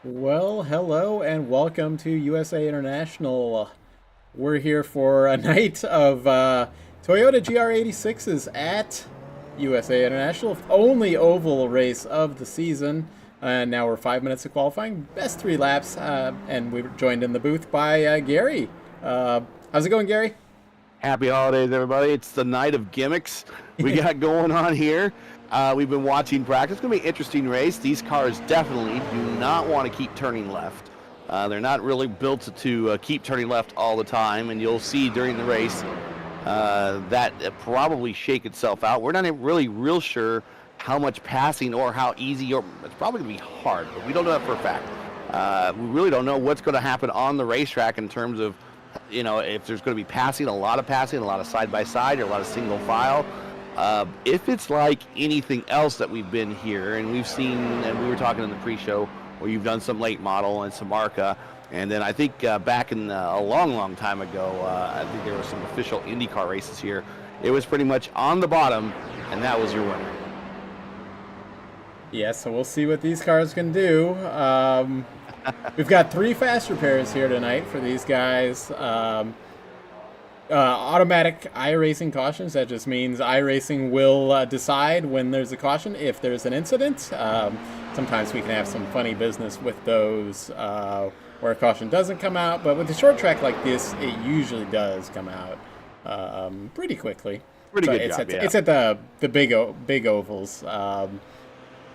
Well, hello and welcome to USA International. We're here for a night of Toyota GR86s at USA International, only oval race of the season. Now we're 5 minutes of qualifying, best 3 laps, and we were joined in the booth by Gary. How's it going, Gary? Happy holidays, everybody. It's the night of gimmicks we got going on here. We've been watching practice. It's going to be an interesting race. These cars definitely do not want to keep turning left. They're not really built to keep turning left all the time, and you'll see during the race that it probably shake itself out. We're not really real sure how much passing or how easy, or it's probably going to be hard, but we don't know that for a fact. We really don't know what's going to happen on the racetrack in terms of if there's going to be passing, a lot of side-by-side, or a lot of single file. If it's like anything else that we've been here, and we've seen, and we were talking in the pre-show, where you've done some late model and some ARCA, and then I think back in a long time ago, I think there were some official IndyCar races here. It was pretty much on the bottom, and that was your winner. Yeah, so we'll see what these cars can do. We've got 3 fast repairs here tonight for these guys. Automatic iRacing cautions. That just means iRacing will decide when there's a caution if there's an incident. Sometimes we can have some funny business with those where a caution doesn't come out, but with a short track like this, it usually does come out pretty quickly. Pretty so good it's job, at, yeah. It's at the big ovals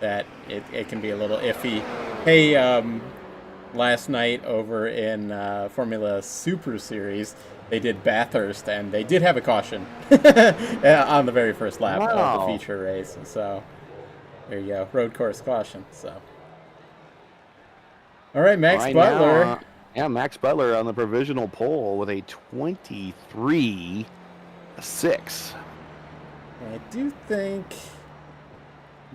that it can be a little iffy. Hey, last night over in Formula Super Series, they did Bathurst, and they did have a caution on the very first lap of the feature race. So there you go, road course caution. So all right, Max Butler. Now, Max Butler on the provisional pole with a 23.6. I do think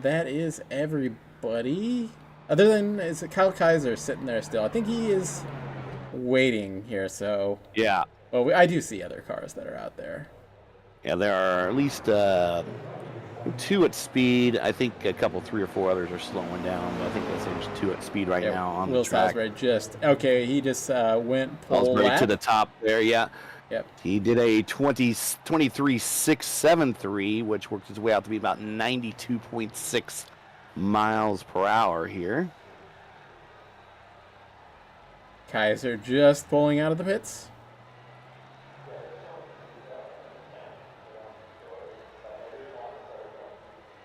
that is everybody. Other than, is it Kyle Kaiser sitting there still? I think he is waiting here, so... Yeah. Well, I do see other cars that are out there. Yeah, there are at least 2 at speed. I think a couple, 3 or 4 others are slowing down, but I think there's 2 at speed right now on Will the track. Salisbury he just went pole lap. To the top there, yeah. Yep. He did a 23.673, which works its way out to be about 92.6 miles per hour here. Kaiser just pulling out of the pits.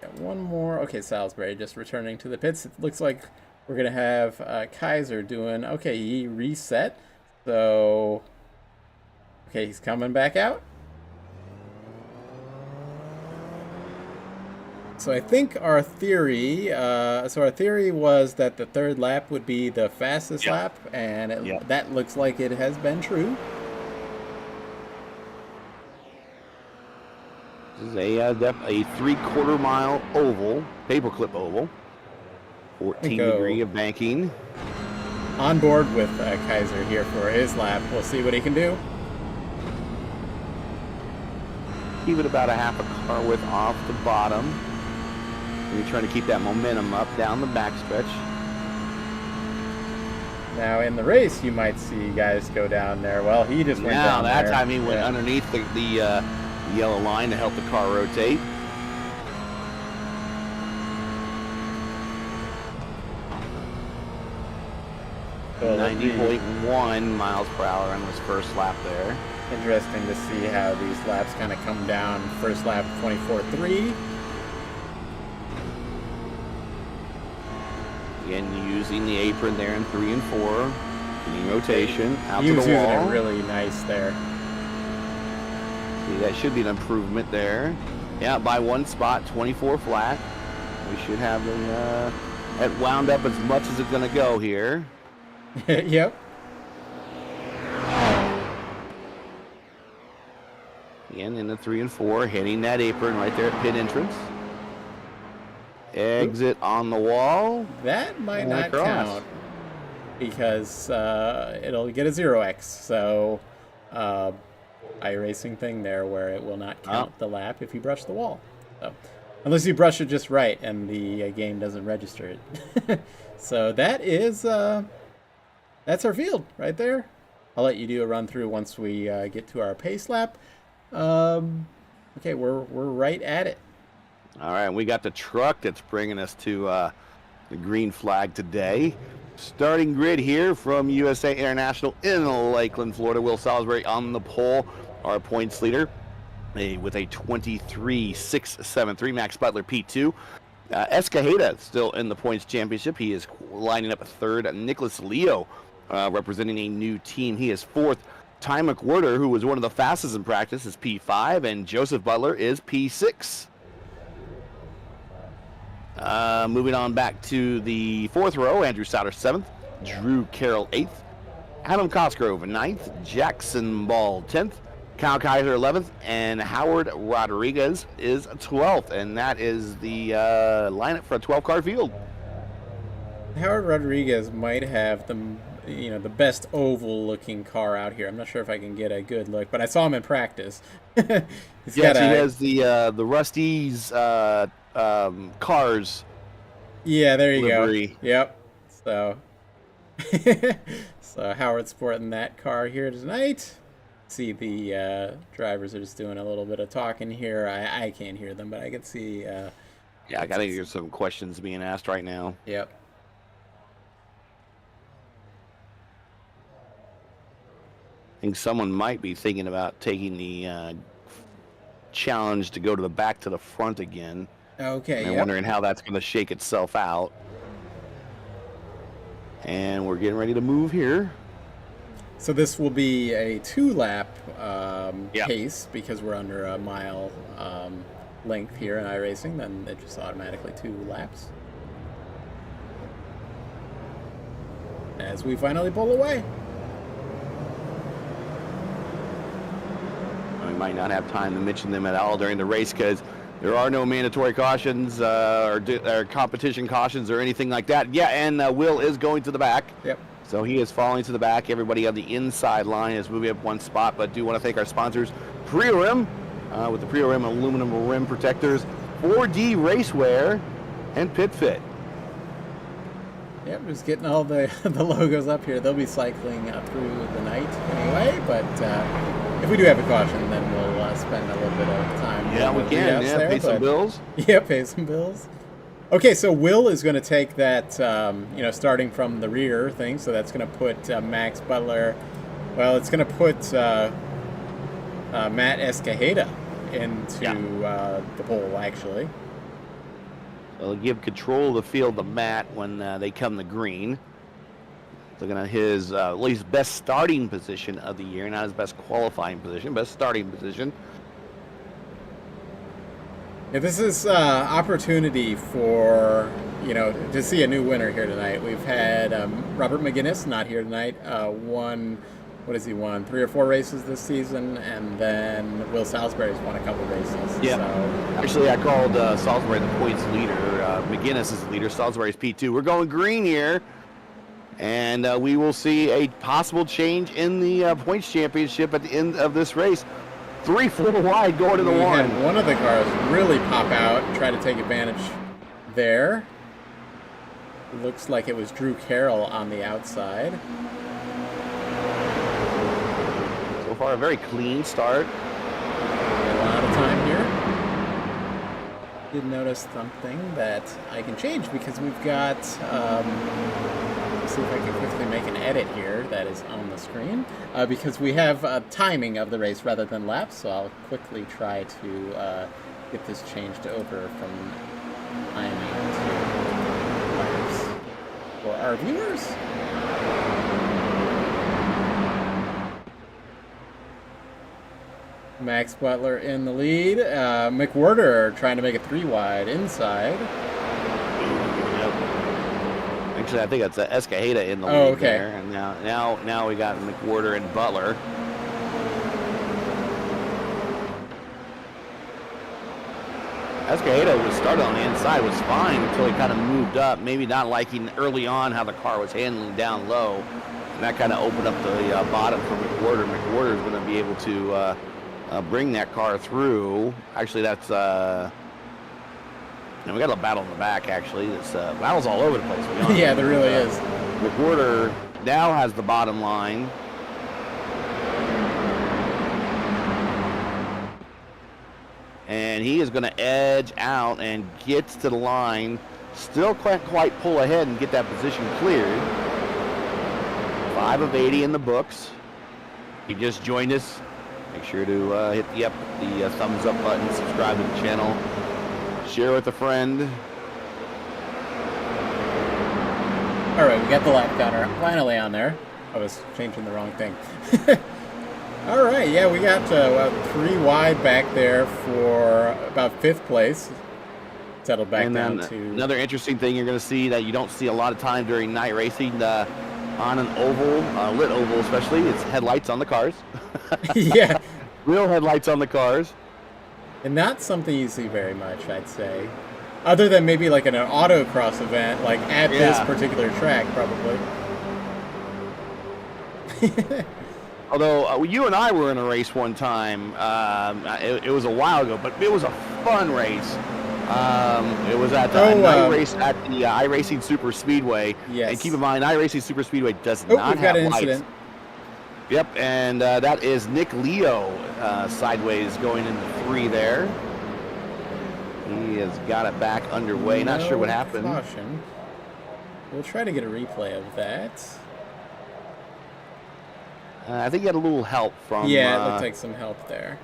Got one more. Okay, Salisbury just returning to the pits. It looks like we're going to have Kaiser doing... Okay, he reset. So... Okay, he's coming back out. So I think our theory, was that the 3rd lap would be the fastest lap, and that looks like it has been true. This is a 3/4 mile oval, paperclip oval, 14 degree of banking. On board with Kaiser here for his lap. We'll see what he can do. Keep it about a half a car width off the bottom. You're trying to keep that momentum up down the backstretch. Now in the race, you might see guys go down there. Well, he just went down there. Now that time he went underneath the yellow line to help the car rotate. So 90.1 miles per hour on this first lap there. Interesting to see how these laps kind of come down. First lap 24.3. Again, using the apron there in 3 and 4. Getting rotation out to the wall. He was using it really nice there. See, that should be an improvement there. Yeah, by 1 spot, 24 flat. We should have it wound up as much as it's going to go here. Yep. Again, in the 3 and 4, hitting that apron right there at pit entrance. Exit on the wall. That might not count because it'll get a 0x. So iRacing thing there where it will not count the lap if you brush the wall. So Unless you brush it just right and the game doesn't register it. So that is that's our field right there. I'll let you do a run through once we get to our pace lap. Okay, we're right at it. All right, we got the truck that's bringing us to the green flag today. Starting grid here from USA International in Lakeland, Florida. Will Salisbury on the pole, our points leader, with a 23.673. Max Butler P2. Escajeda still in the points championship. He is lining up a third. Nicholas Leo representing a new team. He is fourth. Ty McWhorter, who was one of the fastest in practice, is P5, and Joseph Butler is P6. Moving on back to the fourth row, Andrew Sauter 7th, Drew Carroll 8th, Adam Cosgrove 9th, Jackson Ball 10th, Kyle Kaiser 11th, and Howard Rodriguez is 12th. And that is the lineup for a 12-car field. Howard Rodriguez might have the best oval-looking car out here. I'm not sure if I can get a good look, but I saw him in practice. He has the Rusty's cars. Yeah, there you livery. go. Yep. So, so Howard's sporting that car here tonight. See the drivers are just doing a little bit of talking here. I can't hear them, but I can see. Yeah, I gotta hear some questions being asked right now. Yep. I think someone might be thinking about taking the challenge to go to the back to the front again. Okay. And wondering how that's going to shake itself out. And we're getting ready to move here. So this will be a 2-lap pace because we're under a mile length here in iRacing. Then it just automatically 2 laps. As we finally pull away. We might not have time to mention them at all during the race because there are no mandatory cautions or competition cautions or anything like that. Yeah, and Will is going to the back. Yep. So he is falling to the back. Everybody on the inside line is moving up one spot, but do want to thank our sponsors, Pre-Rim, with the Pre-Rim aluminum rim protectors, 4D Racewear, and Pit Fit. Yep, just getting all the logos up here. They'll be cycling through the night anyway, but if we do have a caution, then we'll spend a little bit of time. Yeah, we can. Yeah, pay some bills. Yeah, pay some bills. Okay, so Will is going to take that, starting from the rear thing. So that's going to put Max Butler. Well, it's going to put Matt Escajeda into the pole, actually. They'll give control of the field to Matt when they come to green. Looking at his at least best starting position of the year, not his best qualifying position, best starting position. Yeah, this is opportunity for, to see a new winner here tonight. We've had Robert McGinnis not here tonight. What has he won? 3 or 4 races this season, and then Will Salisbury's won a couple races. Yeah. So. Actually, I called Salisbury the points leader. McGinnis is the leader. Salisbury's P2. We're going green here, and we will see a possible change in the points championship at the end of this race. 3-4 wide going to the one. Had one of the cars really pop out and try to take advantage there. Looks like it was Drew Carroll on the outside. So far, a very clean start. A lot of time here. Did notice something that I can change because we've got. Let's see if I can quickly make an edit here that is on the screen because we have timing of the race rather than laps. So I'll quickly try to get this changed over from timing to laps for our viewers. Max Butler in the lead. McWhorter trying to make it 3 wide inside. Actually, I think it's Escajeda in the lead there. And now we got McWhorter and Butler. Escajeda was started on the inside, was fine until he kind of moved up. Maybe not liking early on how the car was handling down low. And that kind of opened up the bottom for McWhorter. McWhorter is going to be able to bring that car through. Actually, that's And we got a battle in the back, actually. This battle's all over the place. To be honest. Yeah, there really is. McWhorter now has the bottom line. And he is going to edge out and gets to the line. Still can't quite pull ahead and get that position cleared. 5 of 80 in the books. If you just joined us, make sure to hit the thumbs up button, subscribe to the channel, share with a friend. All right, we got the lap counter finally on there. I was changing the wrong thing. All right, yeah, we got 3 wide back there for about 5th place. Settled back down to... Another interesting thing you're going to see that you don't see a lot of time during night racing on an oval, lit oval especially, it's headlights on the cars. Yeah. Real headlights on the cars. And not something you see very much, I'd say. Other than maybe like in an autocross event, like at this particular track, probably. Although you and I were in a race one time, it was a while ago, but it was a fun race. It was at the night race at the iRacing Super Speedway. Yes. And keep in mind, iRacing Super Speedway does not have lights. Incident. Yep, and that is Nick Leo sideways going into 3 there. He has got it back underway. Not sure what happened. Caution. We'll try to get a replay of that. I think he had a little help from... Yeah, it looked like some help there.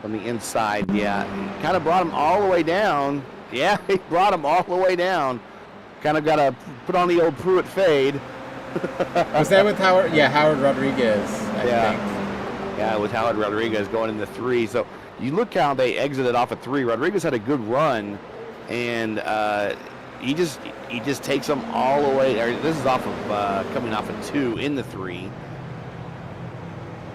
From the inside, yeah. He kind of brought him all the way down. Yeah, he brought him all the way down. Kind of got to put on the old Pruitt fade. Was that with Howard? Yeah, Howard Rodriguez, I think. Yeah, with Howard Rodriguez going into 3. So you look how they exited off of 3. Rodriguez had a good run, and he just takes them all the way. This is off of coming off of 2 in the 3.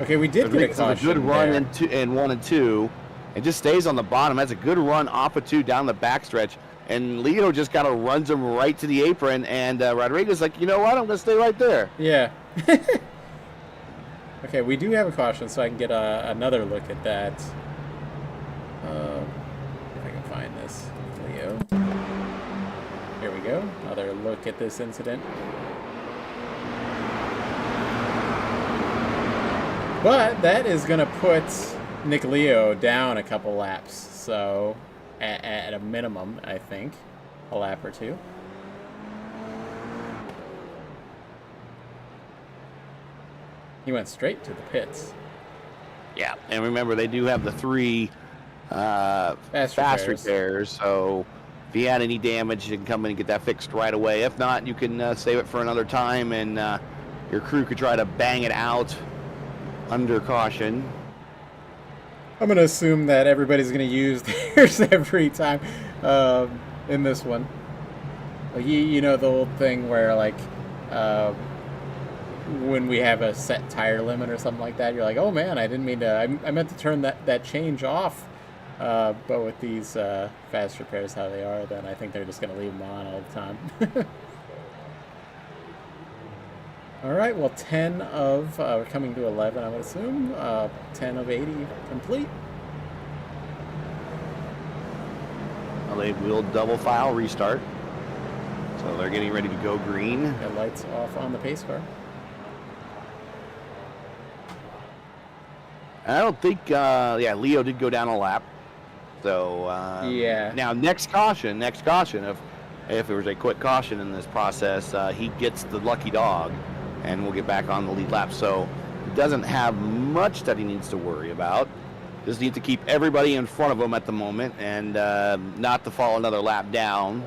Okay, we did get a caution. A good run in 1 and 2, and just stays on the bottom. Has a good run off of 2 down the backstretch, and Leo just kind of runs him right to the apron. And Rodriguez like, you know what? I'm gonna stay right there. Yeah. Okay, we do have a caution, so I can get another look at that. If I can find this, Leo. Here we go. Another look at this incident. But that is going to put Nick Leo down a couple laps. So, at a minimum, I think, a lap or 2. He went straight to the pits. Yeah, and remember, they do have the 3 fast repairs. So, if he had any damage, you can come in and get that fixed right away. If not, you can save it for another time, and your crew could try to bang it out under caution. I'm going to assume that everybody's going to use theirs every time in this one. Like, you know the old thing where, like, when we have a set tire limit or something like that, you're like, oh man, I didn't mean to, I meant to turn that change off. But with these fast repairs how they are, then I think they're just going to leave them on all the time. All right, well, 10 of, we're coming to 11, I would assume. 10 of 80 complete. Well, they will double file restart. So they're getting ready to go green. Got lights off on the pace car. I don't think, Leo did go down a lap. So, yeah. Now, next caution, if there was a quick caution in this process, he gets the lucky dog. And we'll get back on the lead lap. So he doesn't have much that he needs to worry about. Just need to keep everybody in front of him at the moment and not to fall another lap down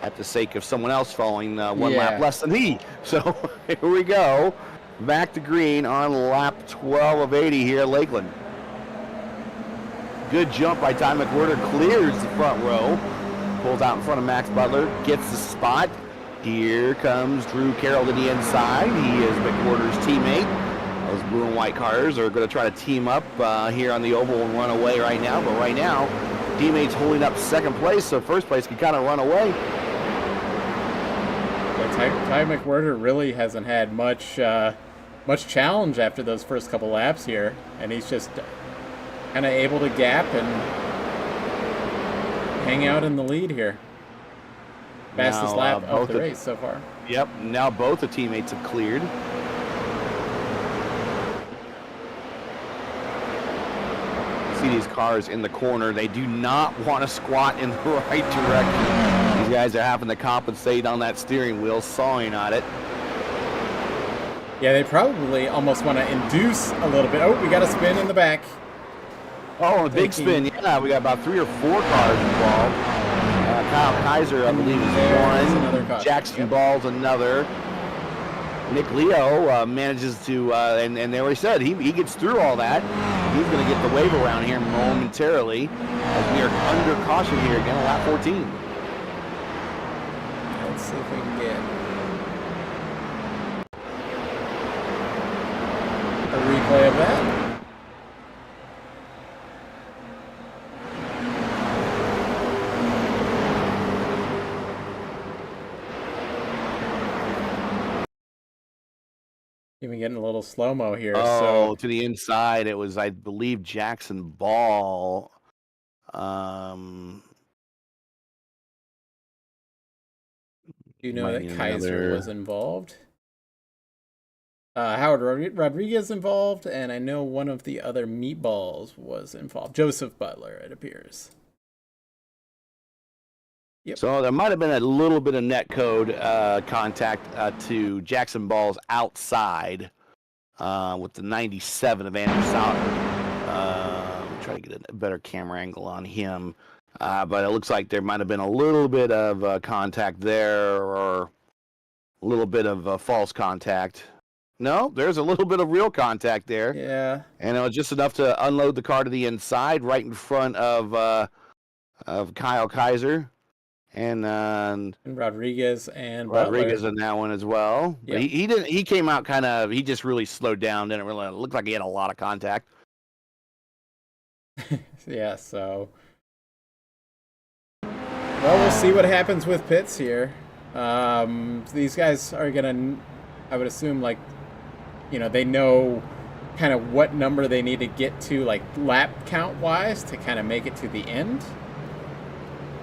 at the sake of someone else falling 1 lap less than he. So here we go. Back to green on lap 12 of 80 here at Lakeland. Good jump by Ty McWhorter. Clears the front row. Pulls out in front of Max Butler. Gets the spot. Here comes Drew Carroll to the inside. He is McWhorter's teammate. Those blue and white cars are going to try to team up here on the oval and run away right now. But right now, teammates holding up 2nd place, so 1st place can kind of run away. Yeah, Ty McWhorter really hasn't had much challenge after those first couple laps here, and he's just kind of able to gap and hang out in the lead here. Fastest lap of the race so far. Yep, now both the teammates have cleared. See these cars in the corner. They do not want to squat in the right direction. These guys are having to compensate on that steering wheel, sawing on it. Yeah, they probably almost want to induce a little bit. Oh, we got a spin in the back. Oh, a big spin. Yeah, we got about 3 or 4 cars involved. Kyle Kaiser, I believe, is one. Jackson Ball's another. Nick Leo manages to, and they already said he gets through all that. He's going to get the wave around here momentarily as we are under caution here again on lap 14. Let's see if we can get a replay of that. Even getting a little slow-mo here. Oh, so to the inside, it was, I believe, Jackson Ball. Do you know that Kaiser was involved? Howard Rodriguez involved, and I know one of the other meatballs was involved. Joseph Butler, it appears. Yep. So there might have been a little bit of net code contact to Jackson Ball's outside with the 97 of Andrew Sauter. Try to get a better camera angle on him. But it looks like there might have been a little bit of contact there, or a little bit of false contact. No, there's a little bit of real contact there. Yeah. And it was just enough to unload the car to the inside, right in front of Kyle Kaiser. And Rodriguez and Rodriguez Butler. in that one as well. Yep. He didn't. He came out kind of. He just really slowed down. Didn't really look like he had a lot of contact. Yeah. So, well, we'll see what happens with pits here. These guys are gonna, I would assume, like, they know kind of what number they need to get to, like lap count wise, to kind of make it to the end.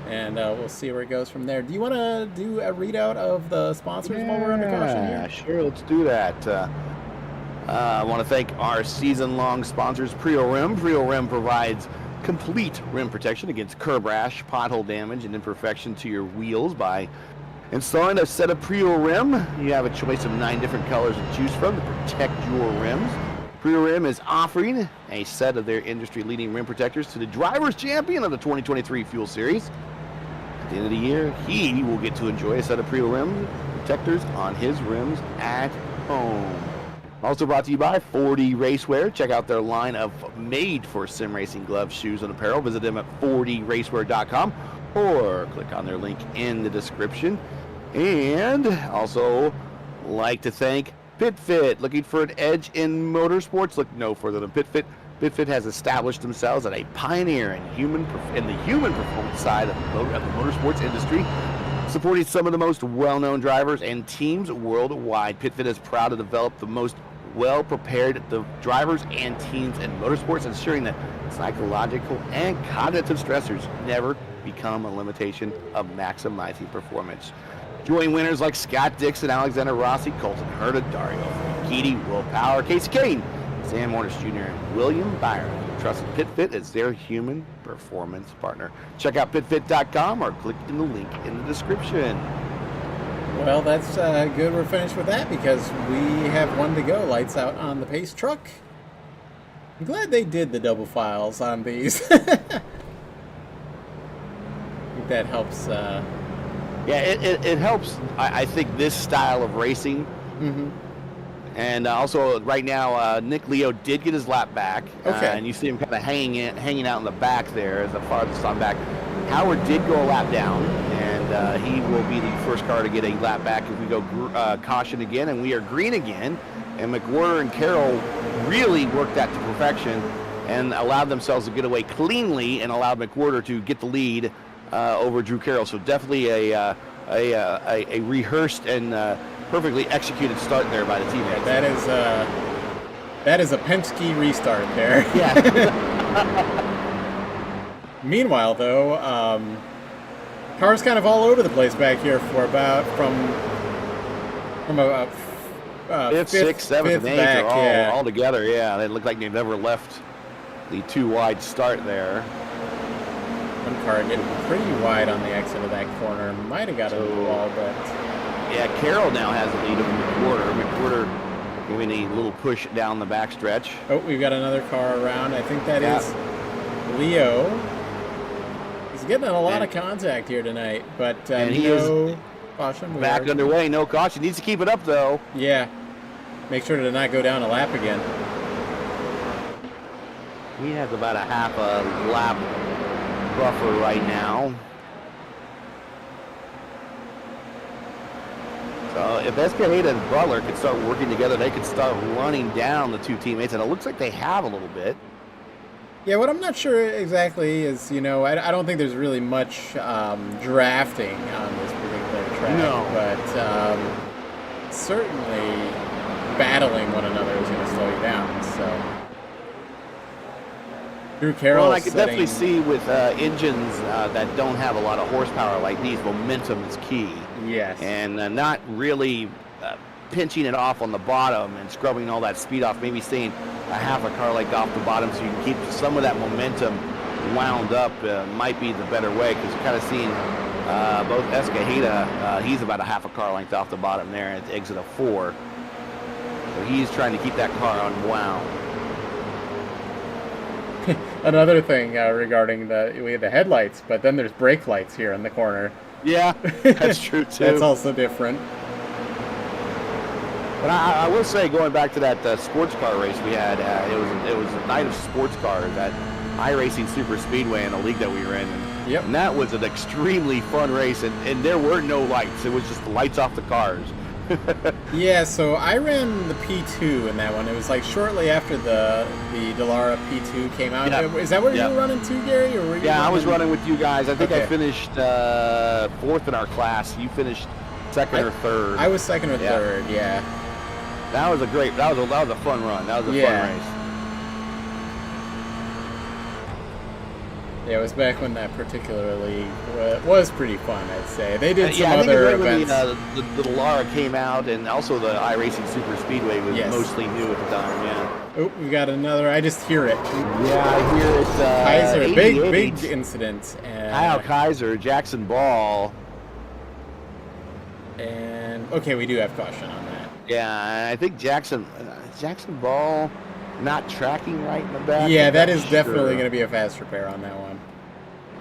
And we'll see where it goes from there. Do you want to do a readout of the sponsors while we're under caution here? Yeah, sure. Let's do that. I want to thank our season-long sponsors, Prio Rim. Prio Rim provides complete rim protection against curb rash, pothole damage, and imperfection to your wheels by installing a set of Prio Rim. You have a choice of 9 different colors to choose from to protect your rims. Prio Rim is offering a set of their industry-leading rim protectors to the driver's champion of the 2023 Fuel Series. At the end of the year, he will get to enjoy a set of Prio Rim protectors on his rims at home. Also brought to you by 4D Racewear. Check out their line of made-for-sim racing gloves, shoes, and apparel. Visit them at 4dracewear.com or click on their link in the description. And also like to thank PitFit. Looking for an edge in motorsports? Look no further than PitFit. PitFit has established themselves as a pioneer in the human performance side of the motorsports industry, supporting some of the most well-known drivers and teams worldwide. PitFit is proud to develop the most well-prepared drivers and teams in motorsports, ensuring that psychological and cognitive stressors never become a limitation of maximizing performance. Join winners like Scott Dixon, Alexander Rossi, Colton Herta, Dario Franchitti, Will Power, Casey Kane, Sam Morris Jr., and William Byron. Trust PitFit as their human performance partner. Check out pitfit.com or click in the link in the description. Well, that's good. We're finished with that because we have one to go. Lights out on the pace truck. I'm glad they did the double files on these. I think that helps. Yeah, it helps. I think this style of racing. Mm-hmm. And also, right now, Nick Leo did get his lap back. Okay. And you see him kind of hanging out in the back there as the farthest on back. Howard did go a lap down, and he will be the first car to get a lap back if we go caution again, and we are green again. And McWhorter and Carroll really worked that to perfection and allowed themselves to get away cleanly and allowed McWhorter to get the lead over Drew Carroll. So definitely a rehearsed and perfectly executed start there by the teammates. That is a Penske restart there. Yeah. Meanwhile, though, cars kind of all over the place back here for about from a fifth, sixth, seventh, and eighth back, are all together. Yeah, they look like they've never left the too wide start there. One car getting pretty wide on the exit of that corner. Might have got over the wall, but yeah, Carroll now has the lead of McWhorter. McWhorter giving a little push down the backstretch. Oh, we've got another car around. I think that is Leo. He's getting a lot of contact here tonight, but he no caution. Back underway, no caution. Needs to keep it up though. Yeah, make sure to not go down a lap again. He has about a half a lap buffer right now. So if Escalade and Butler could start working together, they could start running down the two teammates, and it looks like they have a little bit. Yeah, what I'm not sure exactly is, I don't think there's really much drafting on this particular track. No. But certainly battling one another is going to slow you down. So Drew Carroll. Well, I could definitely see with engines that don't have a lot of horsepower like these, momentum is key. Yes. And not really pinching it off on the bottom and scrubbing all that speed off, maybe staying a half a car length off the bottom so you can keep some of that momentum wound up might be the better way, because you're kind of seeing both Escajeda, he's about a half a car length off the bottom there at the exit of 4. So he's trying to keep that car unwound. Another thing regarding we have the headlights, but then there's brake lights here in the corner. Yeah, that's true too. That's also different. But I will say, going back to that sports car race we had, it was a night of sports cars at iRacing Super Speedway in the league that we were in. Yep. And that was an extremely fun race, and there were no lights. It was just the lights off the cars. Yeah, so I ran the P2 in that one. It was like shortly after the Dallara P2 came out. Yep. Is that where you were running too, Gary? Or were you I was running with you guys. I think okay. I finished 4th in our class. You finished 2nd or 3rd. I was 2nd or 3rd, yeah. That was a fun run. That was a fun race. Yeah, it was back when that particular league was pretty fun, I'd say. They did some I think other when events. The Dallara came out, and also the iRacing Super Speedway was mostly new at the time, yeah. Oh, we got another. I just hear it. Yeah, I hear it. Kaiser, big incident. Kyle Kaiser, Jackson Ball. And, okay, we do have caution on that. Yeah, I think Jackson Ball not tracking right in the back. Yeah, that is definitely going to be a fast repair on that one.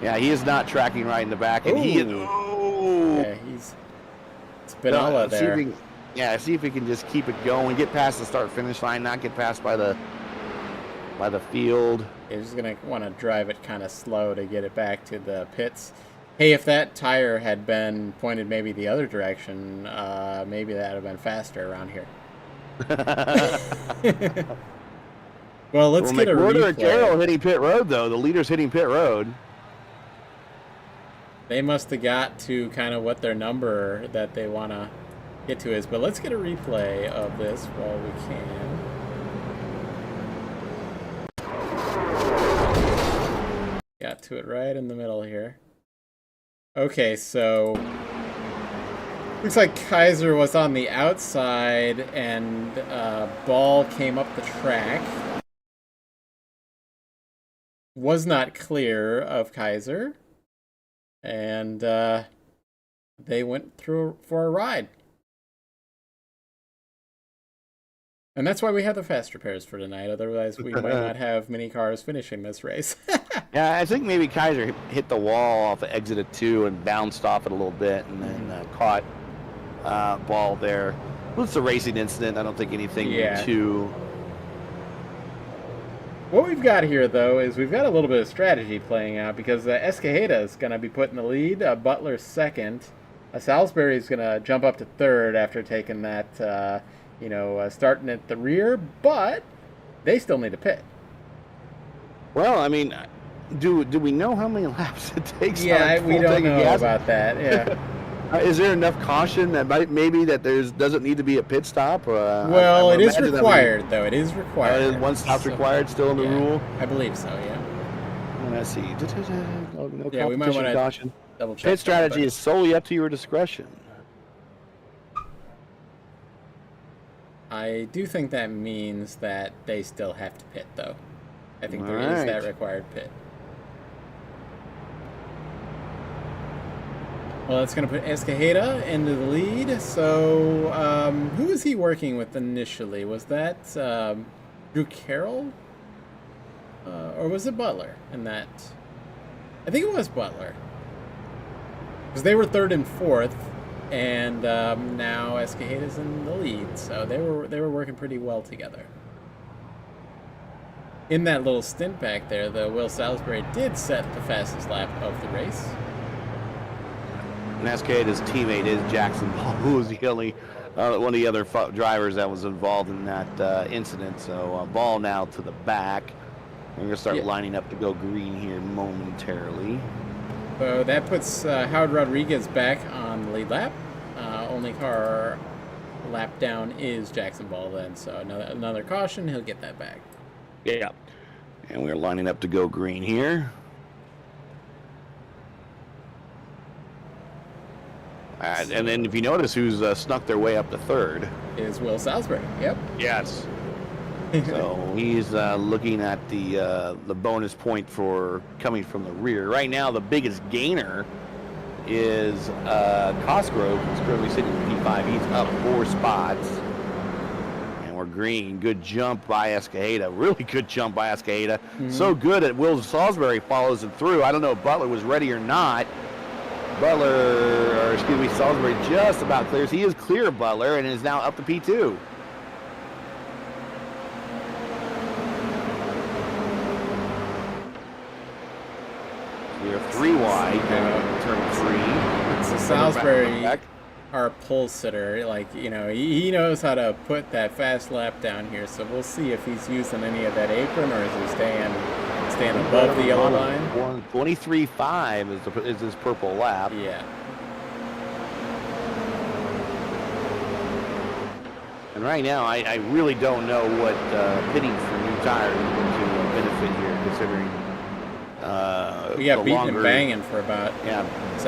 Yeah, he is not tracking right in the back, and he is. Oh. Yeah, he's Spinella there. See if he can just keep it going, get past the start-finish line, not get passed by the field. He's just going to want to drive it kind of slow to get it back to the pits. Hey, if that tire had been pointed maybe the other direction, maybe that would have been faster around here. Well, let's get a replay. And Carroll hitting pit road, though. The leader's hitting pit road. They must have got to kind of what their number that they want to get to is. But let's get a replay of this while we can. Got to it right in the middle here. Okay, so looks like Kaiser was on the outside and Ball came up the track. Was not clear of Kaiser, and they went through for a ride. And that's why we have the fast repairs for tonight. Otherwise, we might not have many cars finishing this race. Yeah, I think maybe Kaiser hit the wall off the exit of 2 and bounced off it a little bit, and then caught Ball there. Well, it's a racing incident. I don't think anything too. What we've got here, though, is we've got a little bit of strategy playing out, because Escajeda is going to be put in the lead, Butler 2nd. Salisbury is going to jump up to 3rd after taking that, starting at the rear, but they still need to pit. Well, I mean, do we know how many laps it takes? Yeah, we don't know about that, yeah. Is there enough caution that maybe that doesn't need to be a pit stop? Well, it is required, though. It is required. One stop's required still in the rule? I believe so, yeah. Let's see. No Yeah, we might want to caution. double check. Pit strategy is solely up to your discretion. I do think that means that they still have to pit, though. I think there is that required pit. Well, that's going to put Escajeda into the lead. So, who was he working with initially? Was that Drew Carroll? Or was it Butler in that? I think it was Butler. Because they were 3rd and 4th, and now Escajeda's in the lead. So they were working pretty well together. In that little stint back there, though, Will Salisbury did set the fastest lap of the race. And Escajeda's teammate is Jackson Ball, who was the only one of the other drivers that was involved in that incident. So Ball now to the back. We're going to start lining up to go green here momentarily. So that puts Howard Rodriguez back on the lead lap. Only car lap down is Jackson Ball then. So another caution, he'll get that back. Yeah. And we're lining up to go green here. And then if you notice who's snuck their way up to 3rd. Is Will Salisbury. Yep. Yes. So he's looking at the bonus point for coming from the rear. Right now, the biggest gainer is Cosgrove, who's currently sitting in P5. He's up 4 spots. And we're green. Good jump by Escajeda. Really good jump by Escajeda. Mm-hmm. So good that Will Salisbury follows it through. I don't know if Butler was ready or not. Salisbury just about clears. He is clear of Butler and is now up to P2. We are 3 wide, turn 3. So Salisbury, our pole sitter, like, you know, he knows how to put that fast lap down here. So we'll see if he's using any of that apron or is he staying above the yellow line. 23.5 is his purple lap. Yeah. And right now, I really don't know what pitting for new tires is going to benefit here, considering we got beaten and banging for about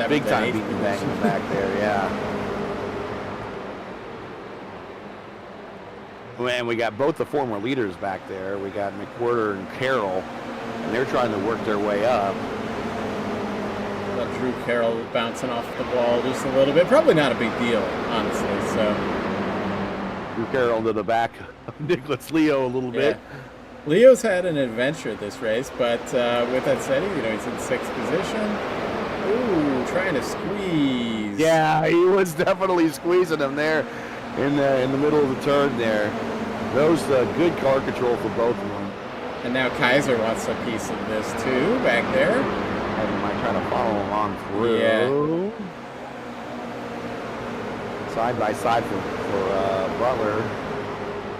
big time beating and banging back there, And we got both the former leaders back there. We got McWhirter and Carroll, and they're trying to work their way up. Got Drew Carroll bouncing off the wall just a little bit. Probably not a big deal, honestly. So Drew Carroll to the back of Nicholas Leo a little bit. Leo's had an adventure this race, but with that said, you know, he's in 6th position. Ooh, trying to squeeze. Yeah, he was definitely squeezing him there in the middle of the turn there. That was good car control for both of them. And now Kaiser wants a piece of this too, back there. And might try to follow along through. Yeah. Side by side for Butler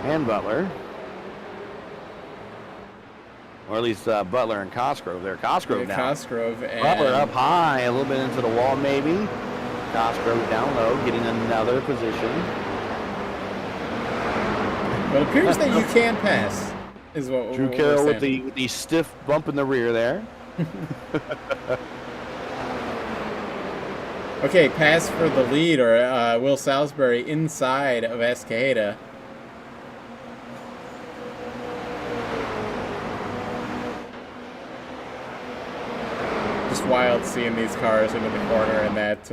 and Butler. Or at least Butler and Cosgrove there. Cosgrove now. Cosgrove and Butler up high, a little bit into the wall maybe. Cosgrove down low, getting another position. Well, it appears that you can pass, is what Drew Carroll with the stiff bump in the rear there. Okay, pass for the lead, or Will Salisbury inside of Escajeda. Just wild seeing these cars into the corner and that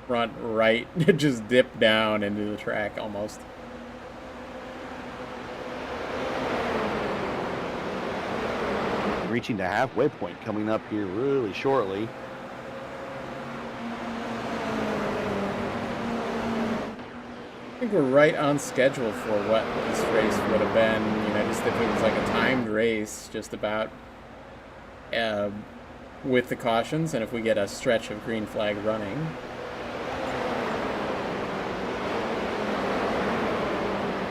front right just dip down into the track almost. Reaching the halfway point coming up here really shortly. I think we're right on schedule for what this race would have been, you know, just if it was like a timed race, just about with the cautions, and if we get a stretch of green flag running.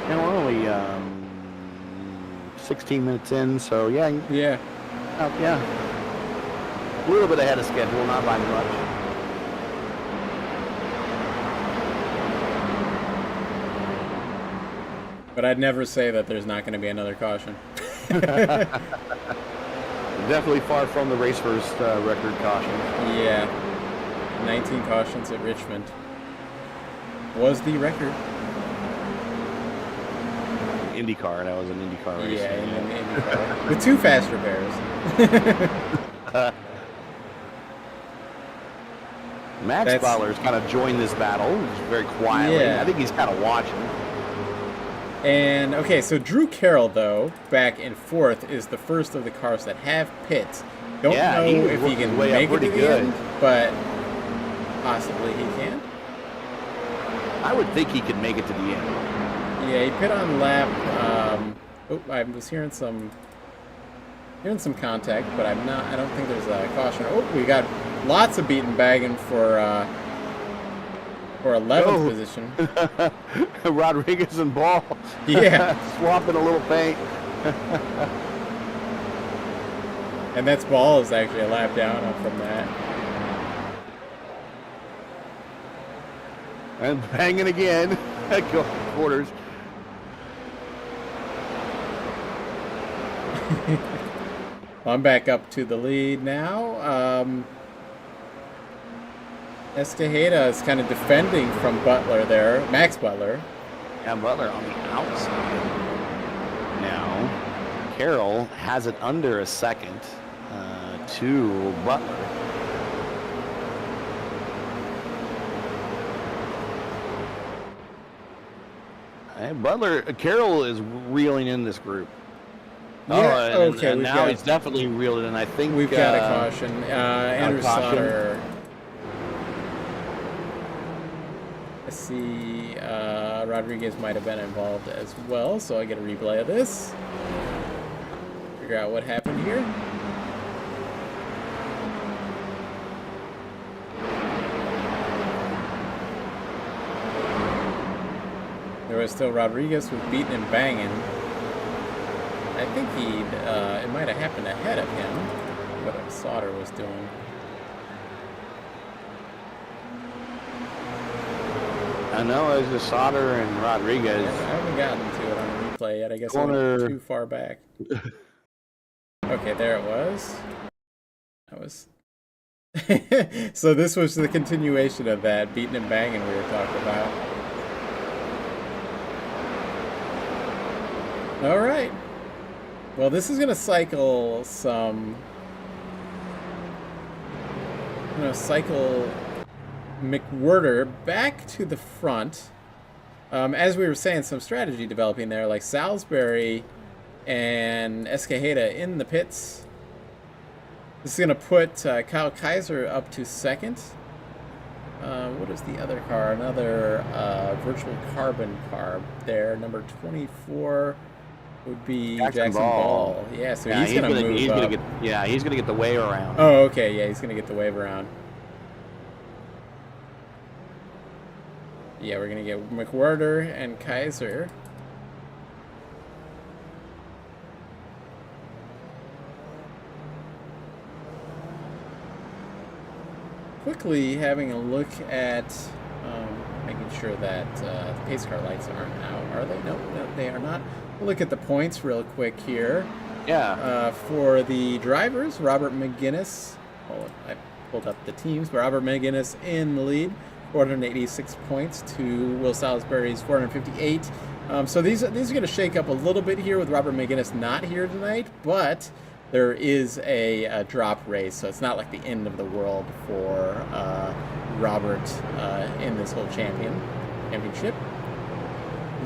And we're only 16 minutes in, so yeah. Yeah. Yeah. A little bit ahead of schedule, not by much. But I'd never say that there's not going to be another caution. Definitely far from the race first record caution. Yeah. 19 cautions at Richmond was the record. IndyCar, that was an IndyCar race. Yeah, in IndyCar. With 2 fast repairs. Max Butler's kind of joined this battle just very quietly. Yeah. I think he's kind of watching. And, okay, so Drew Carroll, though, back in 4th, is the first of the cars that have pits. Don't know if he can make it to the end, but possibly he can. I would think he could make it to the end. Yeah, he pit on lap. I was hearing some contact, but I don't think there's a caution. Oh, we got lots of beaten bagging for 11th position. Rodriguez and Ball. Yeah. Swapping a little paint. And that's Ball is actually a lap down from that. And banging again. Quarters. I'm back up to the lead now. Escajeda is kind of defending from Butler there, Max Butler. Yeah, Butler on the outside. Now, Carroll has it under a second to Butler. Carroll is reeling in this group. Yeah, and now he's definitely reeled in. I think we've got a caution. Andrew Sauter. Let's see. Rodriguez might have been involved as well, so I get a replay of this. Figure out what happened here. There was still Rodriguez was beating and banging. I think it might have happened ahead of him, what Sauter was doing. I know it was just Sauter and Rodriguez. I haven't gotten to it on the replay yet. I guess I went too far back. Okay, there it was. That was. So this was the continuation of that beating and banging we were talking about. All right. Well, this is going to cycle some. Cycle McWhirter back to the front. As we were saying, some strategy developing there, like Salisbury and Escajeda in the pits. This is going to put Kyle Kaiser up to second. What is the other car? Another virtual carbon car there. Number 24 would be Jackson Ball. Yeah, so he's going to move up. He's going to get the wave around. Oh, okay. Yeah, he's going to get the wave around. Yeah, we're going to get McWhirter and Kaiser. Quickly having a look at making sure that the pace car lights aren't out. Are they? No, they are not. We'll look at the points real quick here. Yeah. For the drivers, Robert McGuinness. Oh, I pulled up the teams. Robert McGuinness in the lead. 486 points to Will Salisbury's 458. So these are going to shake up a little bit here with Robert McGuinness not here tonight, but there is a drop race, so it's not like the end of the world for Robert in this whole championship.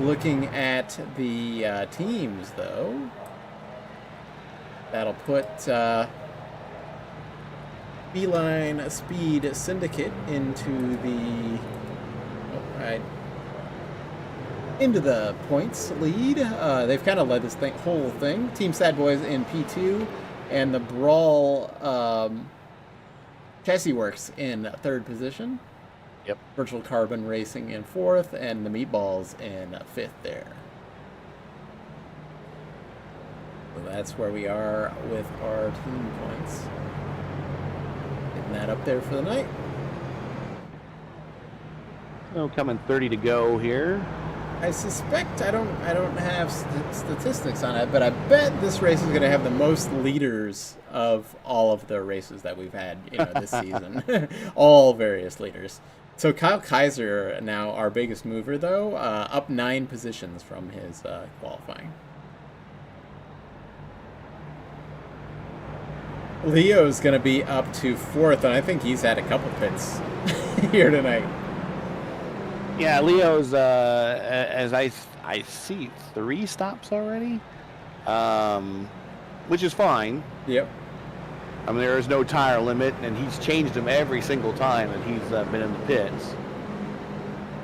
Looking at the teams, though, that'll put Beeline Speed Syndicate into the points lead. They've kind of led this whole thing. Team Sad Boys in P2, and the Brawl Chassis Works in third position. Yep. Virtual Carbon Racing in fourth, and the Meatballs in fifth there. So that's where we are with our team points. Getting that up there for the night. So coming 30 to go here. I suspect I don't have statistics on it, but I bet this race is going to have the most leaders of all of the races that we've had, this season. All various leaders. So Kyle Kaiser now our biggest mover though, up 9 positions from his qualifying. Leo's going to be up to 4th, and I think he's had a couple pits here tonight. Yeah, Leo's, as I see, 3 stops already, which is fine. Yep. I mean, there is no tire limit, and he's changed them every single time that he's been in the pits.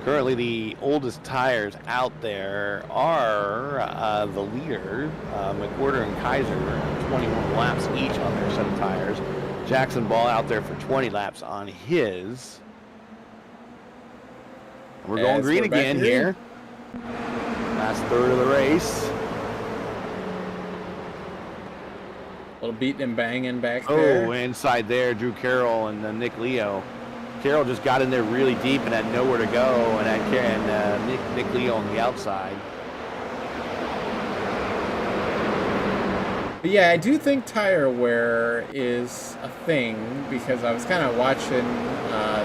Currently, the oldest tires out there are the leader, McWhorter and Kaiser, 21 laps each on their set of tires. Jackson Ball out there for 20 laps on his. We're going green again here. Last third of the race. A little beating and banging back there. Oh, inside there, Drew Carroll and Nick Leo. Carroll just got in there really deep and had nowhere to go, and Nick Leo on the outside. But yeah, I do think tire wear is a thing, because I was kind of watching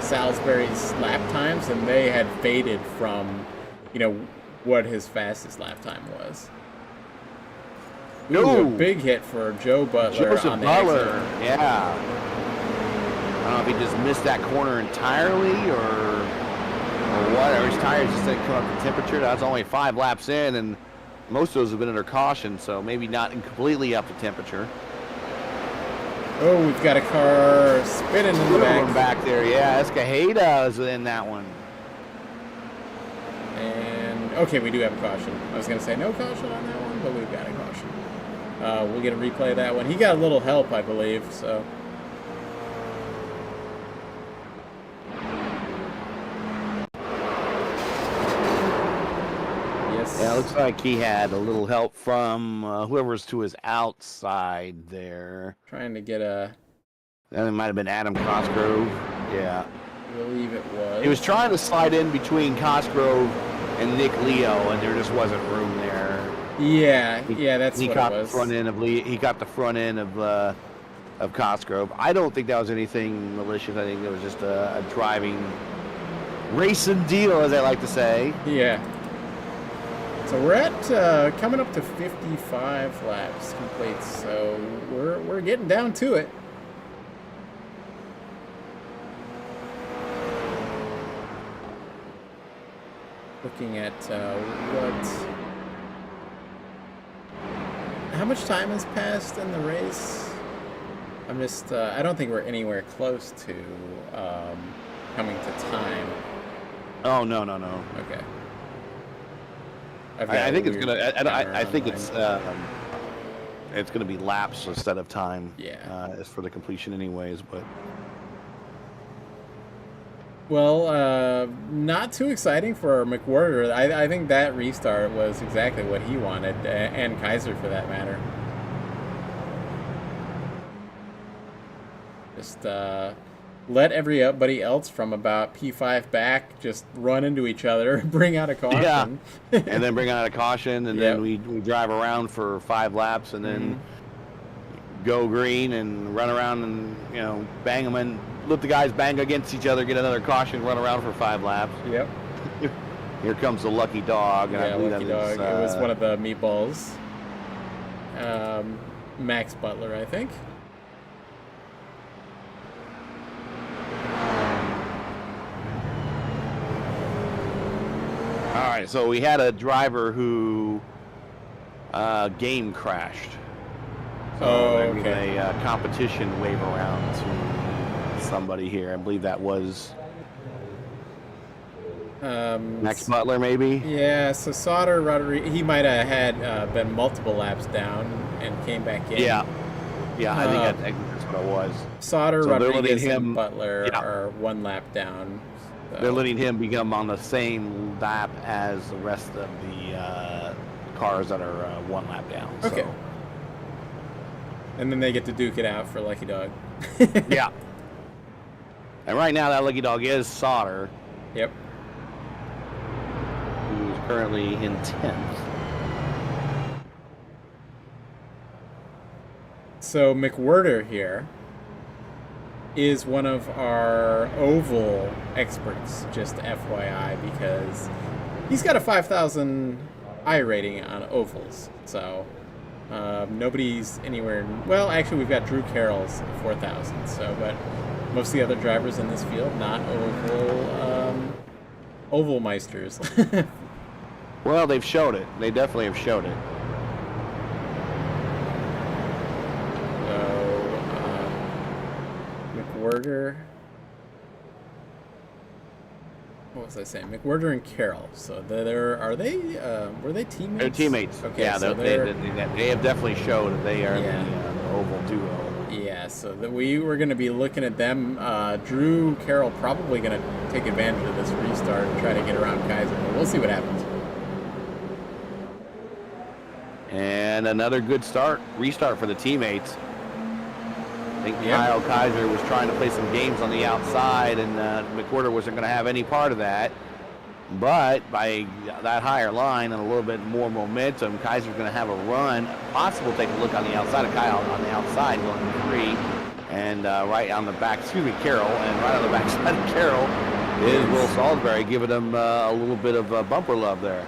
Salisbury's lap times, and they had faded from, what his fastest lap time was. Ooh, a big hit for Joe Butler on the exit. Yeah. I don't know if he just missed that corner entirely or what, or his tires just didn't come up to temperature. That's only 5 laps in, and most of those have been under caution, so maybe not completely up to temperature. Oh, we've got a car spinning in the back. Back there, yeah. Escajeda is in that one. And, okay, we do have a caution. I was going to say no caution on that one, but we've got a caution. We'll get a replay of that one. He got a little help, I believe, so. Yes. Yeah, it looks like he had a little help from whoever's to his outside there. Trying to get a... That might have been Adam Cosgrove. Yeah. I believe it was. He was trying to slide in between Cosgrove and Nick Leo, and there just wasn't room there. Yeah, that's what it was. He got the front end of Cosgrove. I don't think that was anything malicious. I think it was just a driving racing deal, as I like to say. Yeah. So we're at coming up to 55 laps complete, so we're getting down to it. Looking at how much time has passed in the race? I'm just I don't think we're anywhere close to coming to time. Oh, no. Okay. I think it's gonna. I think it's gonna be laps instead of time. Yeah. As for the completion, anyways. But well, not too exciting for McWhorter. I think that restart was exactly what he wanted, and Kaiser for that matter. Just let everybody else from about P5 back just run into each other, bring out a caution. Yeah, and then bring out a caution, and then we drive around for 5 laps, and then go green and run around and bang them and let the guys bang against each other, get another caution, run around for 5 laps. Yep. Here comes the lucky dog. And I believe lucky dog. It was one of the meatballs. Max Butler, I think. All right, so we had a driver who game crashed. So okay. A competition wave around to somebody here. I believe that was Max Butler, maybe. Yeah, so Sauter Rodriguez, he might have had been multiple laps down and came back in. Yeah, I think that's what it was. Sauter, so Rodriguez, and Butler are 1 lap down. So. They're letting him become on the same lap as the rest of the cars that are 1 lap down. Okay. So. And then they get to duke it out for Lucky Dog. Yeah. And right now that Lucky Dog is Sauter. Yep. Who's currently in 10th. So McWhirter here is one of our oval experts, just FYI, because he's got a 5,000 I rating on ovals. So nobody's anywhere. Well, actually, we've got Drew Carroll's 4,000. So, but most of the other drivers in this field, not oval meisters. Well, they've showed it. They definitely have showed it. McWhirter. What was I saying? McWhirter and Carroll. So were they teammates? They're teammates. Okay, yeah, so they have definitely showed that they are the oval duo. Yeah, so we were going to be looking at them. Drew Carroll probably going to take advantage of this restart and try to get around Kaiser, but we'll see what happens. And another good restart for the teammates. I think Kyle Kaiser was trying to play some games on the outside, and McWhirter wasn't going to have any part of that. But by that higher line and a little bit more momentum, Kaiser's going to have a run. Possible take a look on the outside of Kyle on the outside, going to 3. And right on the back, Carroll, and right on the back side of Carroll is Will Salisbury, giving him a little bit of bumper love there.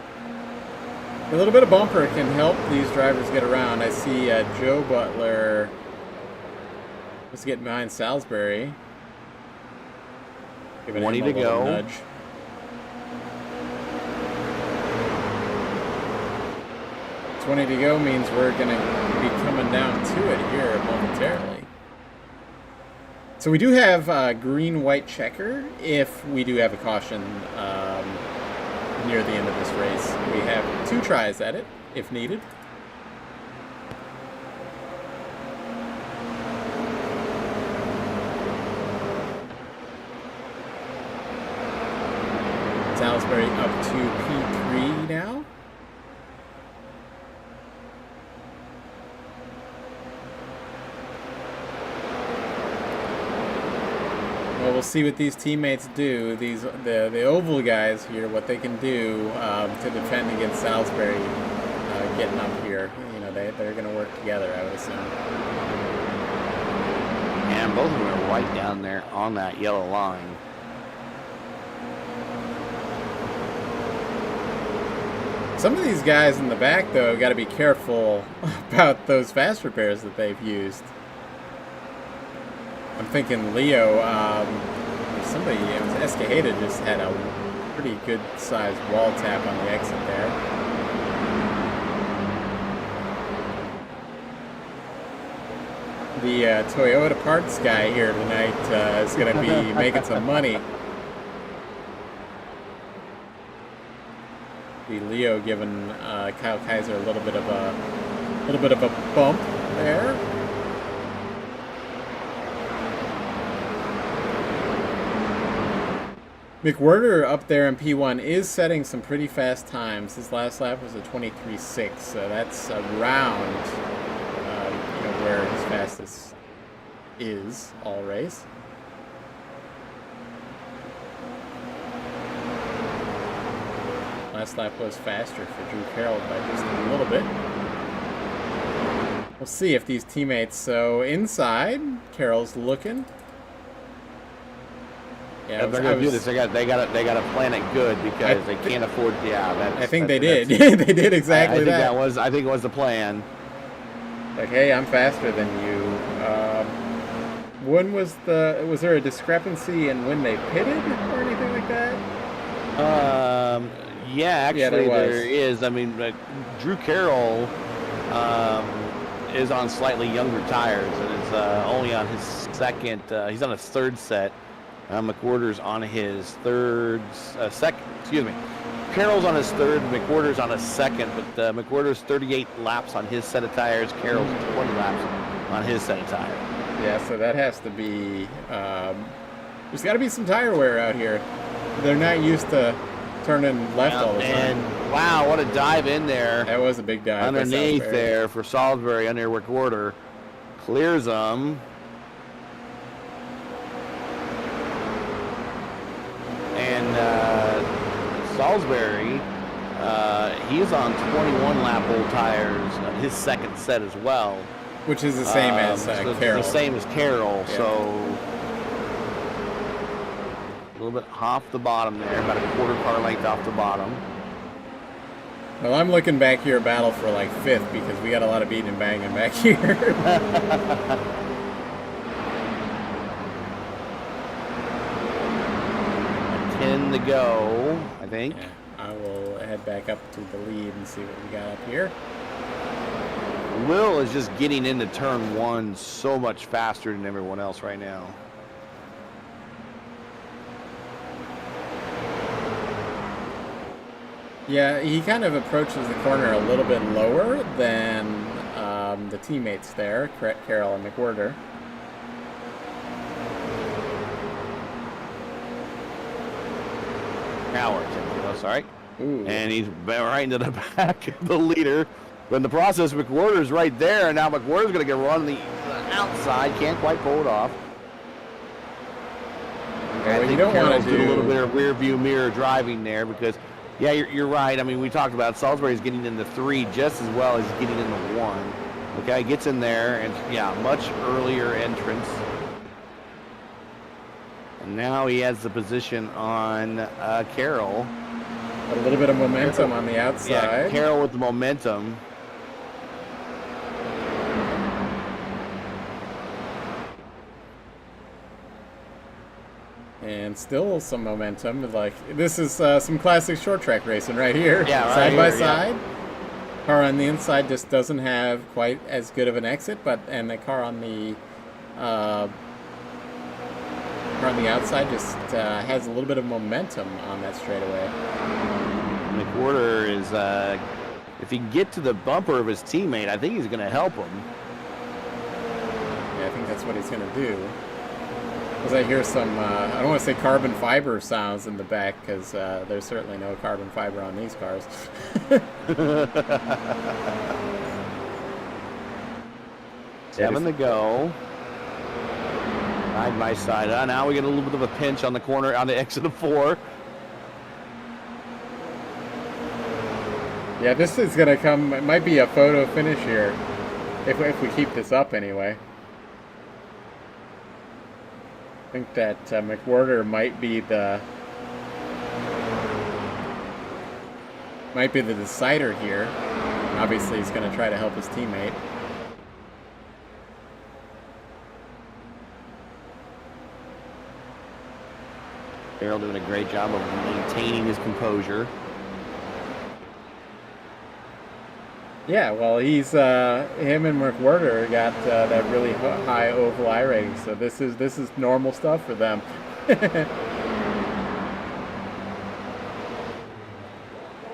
A little bit of bumper can help these drivers get around. I see Joe Butler was getting behind Salisbury. 20 to go. Nudge. 20 to go means we're going to be coming down to it here momentarily. So we do have green-white checker if we do have a caution near the end of this race. We have 2 tries at it if needed. Salisbury up to P3 now. Well, we'll see what these teammates do. The oval guys here, what they can do to defend against Salisbury getting up here. You know, they're going to work together, I would assume. And both of them are right down there on that yellow line. Some of these guys in the back, though, got to be careful about those fast repairs that they've used. I'm thinking Leo, somebody, it was Escajeda, just had a pretty good sized wall tap on the exit there. The Toyota parts guy here tonight is going to be making some money. The Leo giving Kyle Kaiser a little bit of a bump there. McWhirter up there in P1 is setting some pretty fast times. His last lap was a 23.6, so that's around where his fastest is all race. Last lap was faster for Drew Carroll by just a little bit. We'll see if these teammates. So inside, Carroll's looking. Yeah, if they're gonna do this, they got to plan it good because they can't afford. Yeah, I think they did. They did exactly that. I think it was the plan. Like, hey, I'm faster than you. When was there a discrepancy in when they pitted or anything like that? Yeah, actually there is. I mean, Drew Carroll is on slightly younger tires and is only on his second. He's on his third set. McWhirter's on his second. Excuse me. Carroll's on his third. McWhirter's on his second. But McWhirter's 38 laps on his set of tires. Carroll's 20 laps on his set of tires. Yeah, so that has to be. There's got to be some tire wear out here. They're not used to turning left all the time. And wow, what a dive in there! That was a big dive underneath there for Salisbury under McWhirter. Clears them. And Salisbury he's on 21 lap old tires on his second set as well. Which is the same as so Carroll. The same as Carroll, yeah. So a little bit off the bottom there, about a quarter car length off the bottom. Well, I'm looking back here, battle for like 5th, because we got a lot of beating and banging back here. 10 to go, I think. Yeah, I will head back up to the lead and see what we got up here. Will is just getting into turn 1 so much faster than everyone else right now. Yeah, he kind of approaches the corner a little bit lower than the teammates there, Carroll and McWhorter. Howard, sorry. Ooh. And he's right into the back of the leader. But in the process, McWhorter's right there, and now McWhorter's going to get run the outside. Can't quite pull it off. I think Carroll's doing a little bit of rear view mirror driving there because, yeah, you're right. I mean, we talked about Salisbury's getting into 3 just as well as getting into 1. Okay, gets in there, and yeah, much earlier entrance. And now he has the position on Carroll. A little bit of momentum on the outside. Yeah, Carroll with the momentum. And still some momentum. Like, this is some classic short track racing right here. Yeah, right side by here, side. Yeah. Car on the inside just doesn't have quite as good of an exit, and the car on the outside just has a little bit of momentum on that straightaway. McWhorter is, if he can get to the bumper of his teammate, I think he's going to help him. Yeah, I think that's what he's going to do. Because I hear some, I don't want to say carbon fiber sounds in the back, because there's certainly no carbon fiber on these cars. 7 to go. Side by side. Now we get a little bit of a pinch on the corner on the exit of 4. Yeah, this is going to come, it might be a photo finish here, if we keep this up anyway. I think that McWhorter might be the decider here. Obviously, he's going to try to help his teammate. Carroll doing a great job of maintaining his composure. Yeah, well, he's him and McWhorter got that really high oval I rating, so this is normal stuff for them.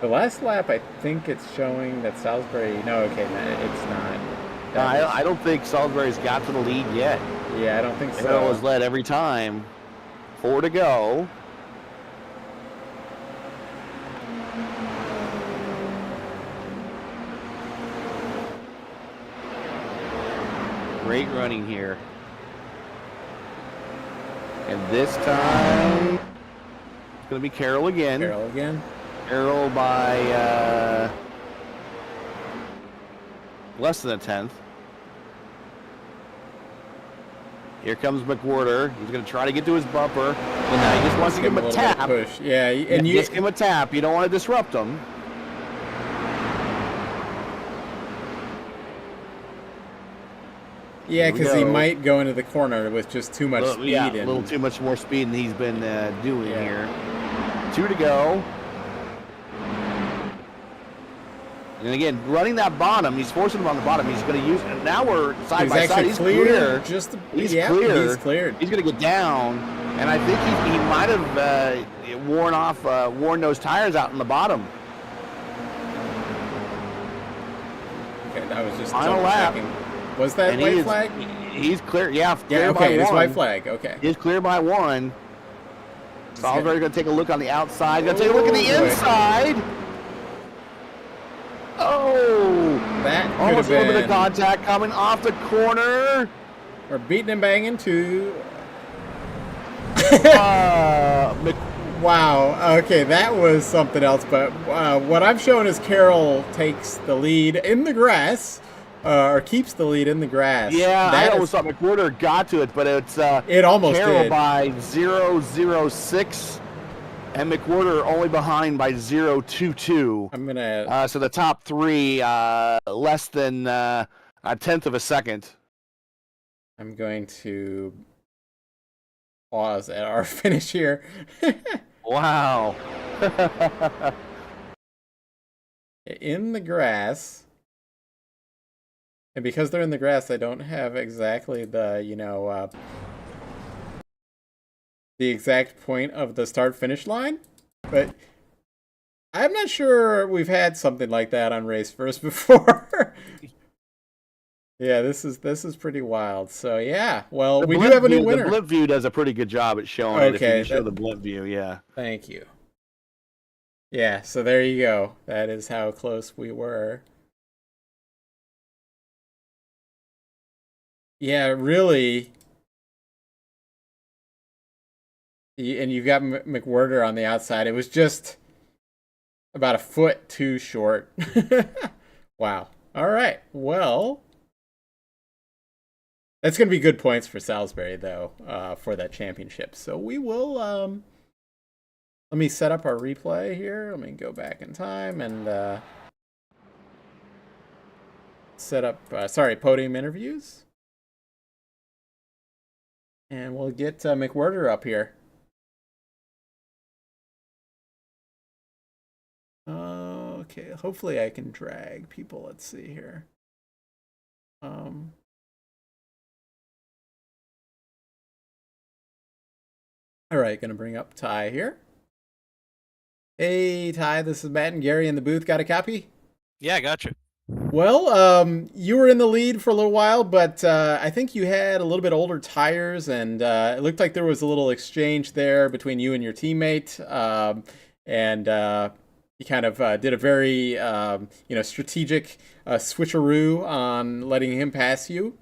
The last lap, I think it's showing that Salisbury. No, okay, it's not. No, I don't think Salisbury's got to the lead yet. Yeah, I don't think so. Carroll has led every time. 4 to go. Great running here. And this time, it's going to be Carroll again. Carroll again. Carroll by less than a tenth. Here comes McWhorter. He's going to try to get to his bumper. And now he just wants to give him a tap. Push. Yeah, and just give him a tap. You don't want to disrupt him. Yeah, because he might go into the corner with just too much speed. Yeah, a little too much more speed than he's been doing here. 2 to go. And again, running that bottom, he's forcing him on the bottom. He's going to use, and now we're side by side. He's clear. He's clear. He's cleared. He's going to get down, and I think he might have worn those tires out in the bottom. Okay, that was just final lap. Checking. Was that white flag? He's clear. Yeah, clear by 1. Okay, it is white flag. Okay. He's clear by 1. Salisbury's going to take a look on the outside. Going to take a look at the inside. Oh, that could almost have been a little bit of contact coming off the corner. We're beating and banging to Wow. Okay, that was something else. But what I'm showing is Carroll takes the lead in the grass, or keeps the lead in the grass. Yeah, I That almost is, thought McWhorter got to it, but it's it almost Carroll did. by 0.006 and McWhorter only behind by 0.22. I'm gonna. So the top three less than a tenth of a second. I'm going to pause at our finish here. Wow. In the grass. And because they're in the grass, I don't have exactly the, the exact point of the start-finish line. But I'm not sure we've had something like that on Race First before. Yeah, this is pretty wild. So yeah, well, we do have a new winner. The blimp view does a pretty good job at showing it. If you can show the blimp view, yeah. Thank you. Yeah, so there you go. That is how close we were. Yeah, really. And you've got McWhorter on the outside. It was just about a foot too short. Wow. All right. Well, that's going to be good points for Salisbury, though, for that championship. So we will. Let me set up our replay here. Let me go back in time and set up. Podium interviews. And we'll get McWhorter up here. Okay, hopefully I can drag people. Let's see here. All right, gonna bring up Ty here. Hey, Ty, this is Matt and Gary in the booth. Got a copy? Yeah, I got you. Well, you were in the lead for a little while, but I think you had a little bit older tires, and it looked like there was a little exchange there between you and your teammate, and you kind of did a very, strategic switcheroo on letting him pass you,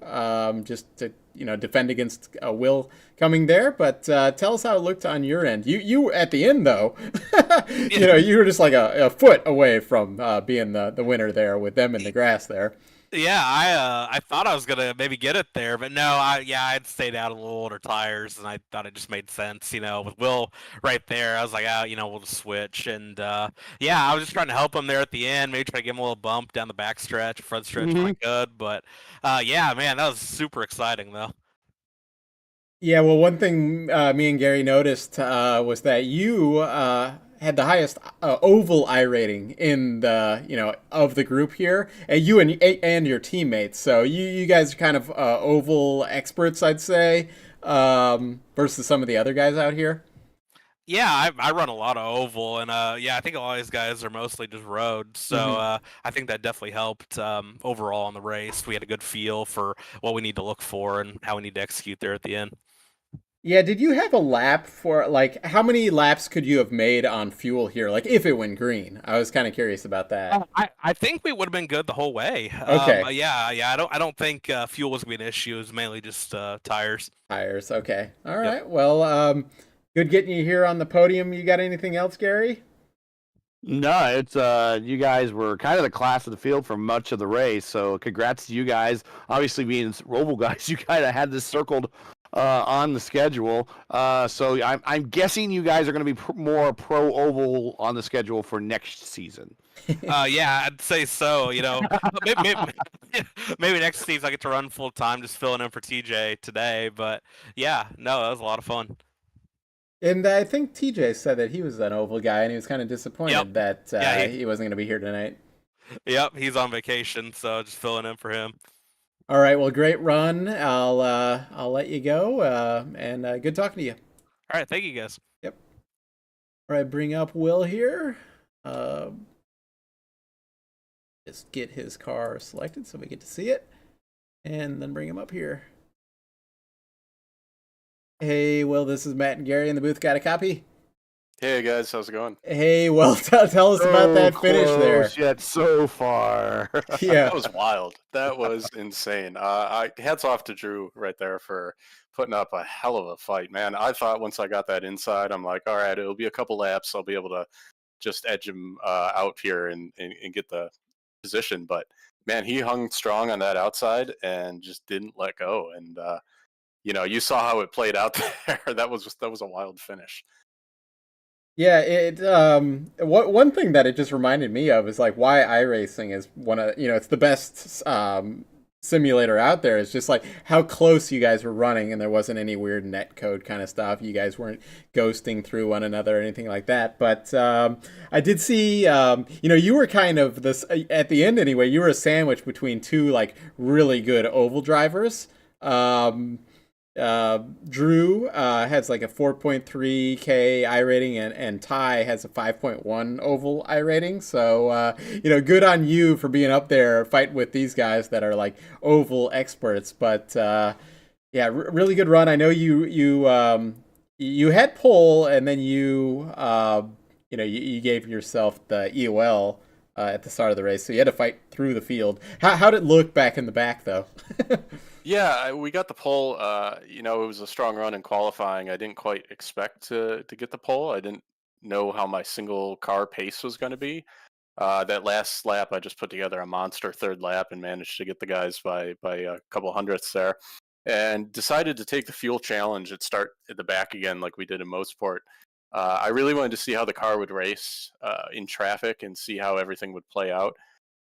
just to, defend against Will coming there. But tell us how it looked on your end. You at the end, though, you were just like a foot away from being the winner there with them in the grass there. Yeah, I thought I was gonna maybe get it there, but no, I'd stayed out a little older tires, and I thought it just made sense, with Will right there. I was like, we'll just switch, and yeah, I was just trying to help him there at the end, maybe try to give him a little bump down the back stretch, front stretch when I could, but yeah, man, that was super exciting though. Yeah, well, one thing me and Gary noticed was that you had the highest oval I rating in the of the group here, and you and your teammates. So you guys are kind of oval experts, I'd say, versus some of the other guys out here. Yeah, I run a lot of oval, and yeah, I think a lot of these guys are mostly just road. So I think that definitely helped overall in the race. We had a good feel for what we need to look for and how we need to execute there at the end. Yeah, did you have a lap for, like, how many laps could you have made on fuel here? Like, if it went green? I was kind of curious about that. I think we would have been good the whole way. Okay. Yeah. I don't think fuel was gonna be an issue. It was mainly just tires. Tires. Okay. All right. Yep. Well, good getting you here on the podium. You got anything else, Gary? No, it's you guys were kind of the class of the field for much of the race. So congrats to you guys. Obviously, being oval guys, you kind of had this circled on the schedule. So I'm guessing you guys are going to be more pro oval on the schedule for next season. Yeah, I'd say so. Maybe next season I get to run full time, just filling in for TJ today. But yeah, no, that was a lot of fun. And I think TJ said that he was an oval guy, and he was kind of disappointed that he wasn't going to be here tonight. Yep, he's on vacation, so just filling in for him. All right, well, great run. I'll let you go, and good talking to you. All right, thank you guys. Yep. All right, bring up Will here. Just get his car selected so we get to see it, and then bring him up here. Hey, Will, this is Matt and Gary in the booth. Got a copy? Hey guys, how's it going? Hey, well, tell us about So that finish there. close, yet so far. Yeah. That was wild. That was insane. I hats off to Drew right there for putting up a hell of a fight, man. I thought once I got that inside, I'm like, all right, it'll be a couple laps. I'll be able to just edge him out here and get the position. But man, he hung strong on that outside and just didn't let go. And you saw how it played out there. That was a wild finish. Yeah, one thing that it just reminded me of is like why iRacing is one of, it's the best simulator out there. Is just like how close you guys were running and there wasn't any weird net code kind of stuff. You guys weren't ghosting through one another or anything like that. But I did see, you were kind of this at the end anyway. You were a sandwich between two like really good oval drivers. Drew has like a 4.3K I rating, and Ty has a 5.1 oval I rating. So, good on you for being up there fighting with these guys that are like oval experts. But yeah, really good run. I know you had pole, and then you gave yourself the EOL at the start of the race. So you had to fight through the field. How did it look back in the back though? Yeah, we got the pole. It was a strong run in qualifying. I didn't quite expect to get the pole. I didn't know how my single car pace was going to be. That last lap, I just put together a monster third lap and managed to get the guys by a couple hundredths there, and decided to take the fuel challenge and start at the back again like we did in Motorsport. I really wanted to see how the car would race in traffic and see how everything would play out.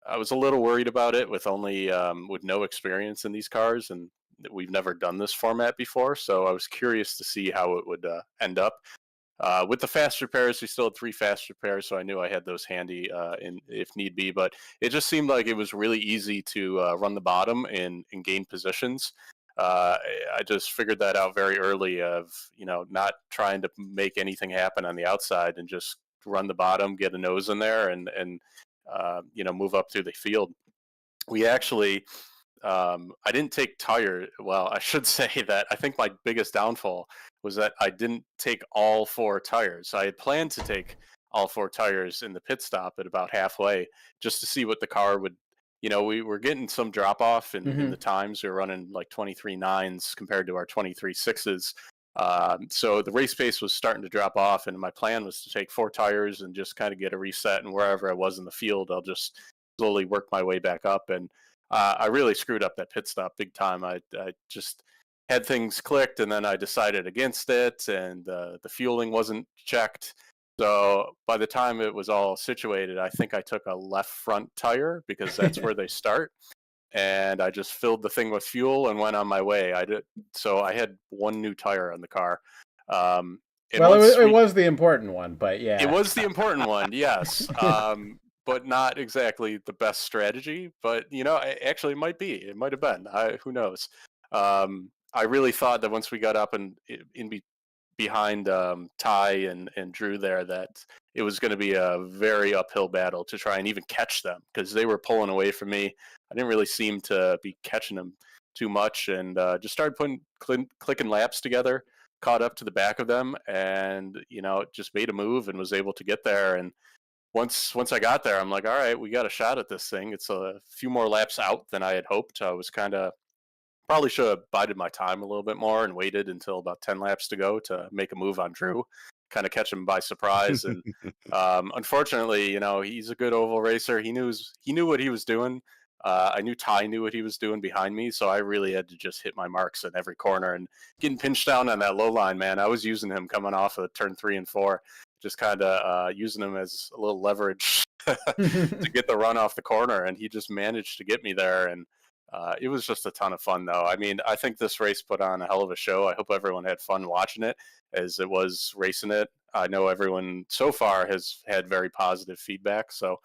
I was a little worried about it with only with no experience in these cars, and we've never done this format before. So I was curious to see how it would end up. With the fast repairs, we still had 3 fast repairs, so I knew I had those handy if need be. But it just seemed like it was really easy to run the bottom and gain positions. I just figured that out very early of not trying to make anything happen on the outside and just run the bottom, get a nose in there, and move up through the field. We actually, I didn't take tire. Well, I should say that I think my biggest downfall was that I didn't take all 4 tires. I had planned to take all 4 tires in the pit stop at about halfway just to see what the car would. We were getting some drop off in the times. We were running like 23.9s compared to our 23.6s. So the race pace was starting to drop off, and my plan was to take 4 tires and just kind of get a reset. And wherever I was in the field, I'll just slowly work my way back up. And I really screwed up that pit stop big time. I just had things clicked, and then I decided against it, and the fueling wasn't checked. So by the time it was all situated, I think I took a left front tire because that's where they start, and I just filled the thing with fuel and went on my way. So I had 1 new tire on the car. And Well, once it was the important one, but it yeah. was the important one, yes, but not exactly the best strategy. But actually, it might be. It might have been. Who knows? I really thought that once we got up and behind Ty and Drew there, that it was going to be a very uphill battle to try and even catch them because they were pulling away from me. I didn't really seem to be catching them too much, and just started clicking laps together, caught up to the back of them, and just made a move and was able to get there. And once I got there, I'm like, all right, we got a shot at this thing. It's a few more laps out than I had hoped. I was kind of probably should have bided my time a little bit more and waited until about 10 laps to go to make a move on Drew, kind of catch him by surprise. And unfortunately, he's a good oval racer. He knew what he was doing. I knew Ty knew what he was doing behind me, so I really had to just hit my marks in every corner. And getting pinched down on that low line, man, I was using him coming off of turn 3 and 4, just kind of using him as a little leverage to get the run off the corner, and he just managed to get me there. And it was just a ton of fun, though. I mean, I think this race put on a hell of a show. I hope everyone had fun watching it as it was racing it. I know everyone so far has had very positive feedback, so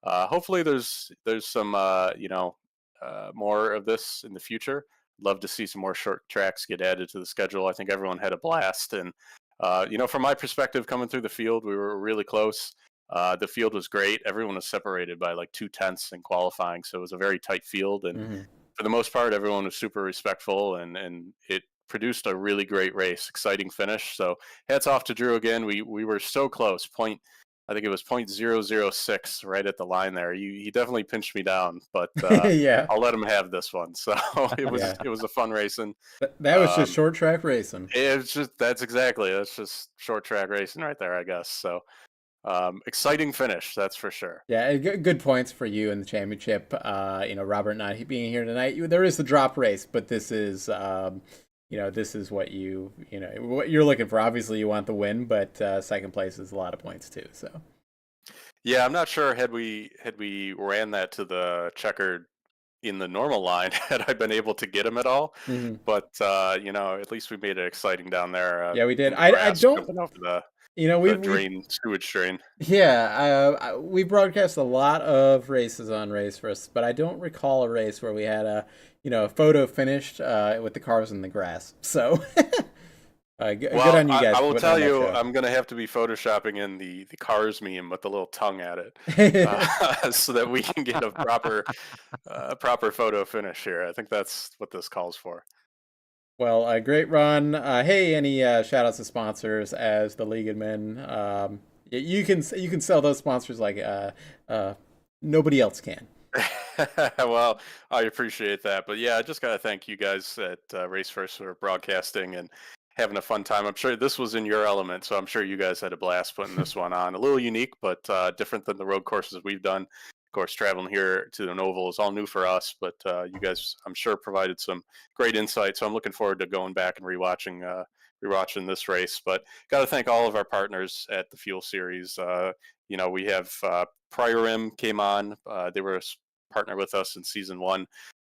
hopefully there's some more of this in the future. Love to see some more short tracks get added to the schedule. I think everyone had a blast, and from my perspective, coming through the field, we were really close. The field was great. Everyone was separated by like 2/10 in qualifying, so it was a very tight field. And for the most part, everyone was super respectful, and it produced a really great race, exciting finish. So hats off to Drew again. We were so close. I think it was 0.006 right at the line there. He definitely pinched me down, but Yeah. I'll let him have this one. So it was Yeah. it was a fun racing. That was just short track racing. It's just that's just short track racing right there, I guess. So exciting finish, that's for sure. Yeah, good points for you in the championship. Robert not being here tonight. There is the drop race, but this is, this is what what you're looking for. Obviously, you want the win, but second place is a lot of points too. So. Yeah, I'm not sure had we ran that to the checkered in the normal line had I been able to get him at all. Mm-hmm. But at least we made it exciting down there. Yeah, we did. I don't. Over the sewage drain. Yeah, we broadcast a lot of races on Race First, but I don't recall a race where we had a photo finished with the cars in the grass. So good on you guys. I will tell you, I'm gonna have to be photoshopping in the cars meme with the little tongue at it, so that we can get a proper photo finish here. I think that's what this calls for. Well, great run. Hey, any shout outs to sponsors as the League admin? You can sell those sponsors like nobody else can. Well, I appreciate that, but yeah, I just gotta thank you guys at Race First for broadcasting and having a fun time. I'm sure this was in your element, so I'm sure you guys had a blast putting this one on. A little unique, but different than the road courses we've done. Of course, traveling here to an oval is all new for us, but you guys, I'm sure, provided some great insight. So I'm looking forward to going back and rewatching this race. But got to thank all of our partners at the Fuel Series. We have Prior Rim came on. They were a partner with us in season 1.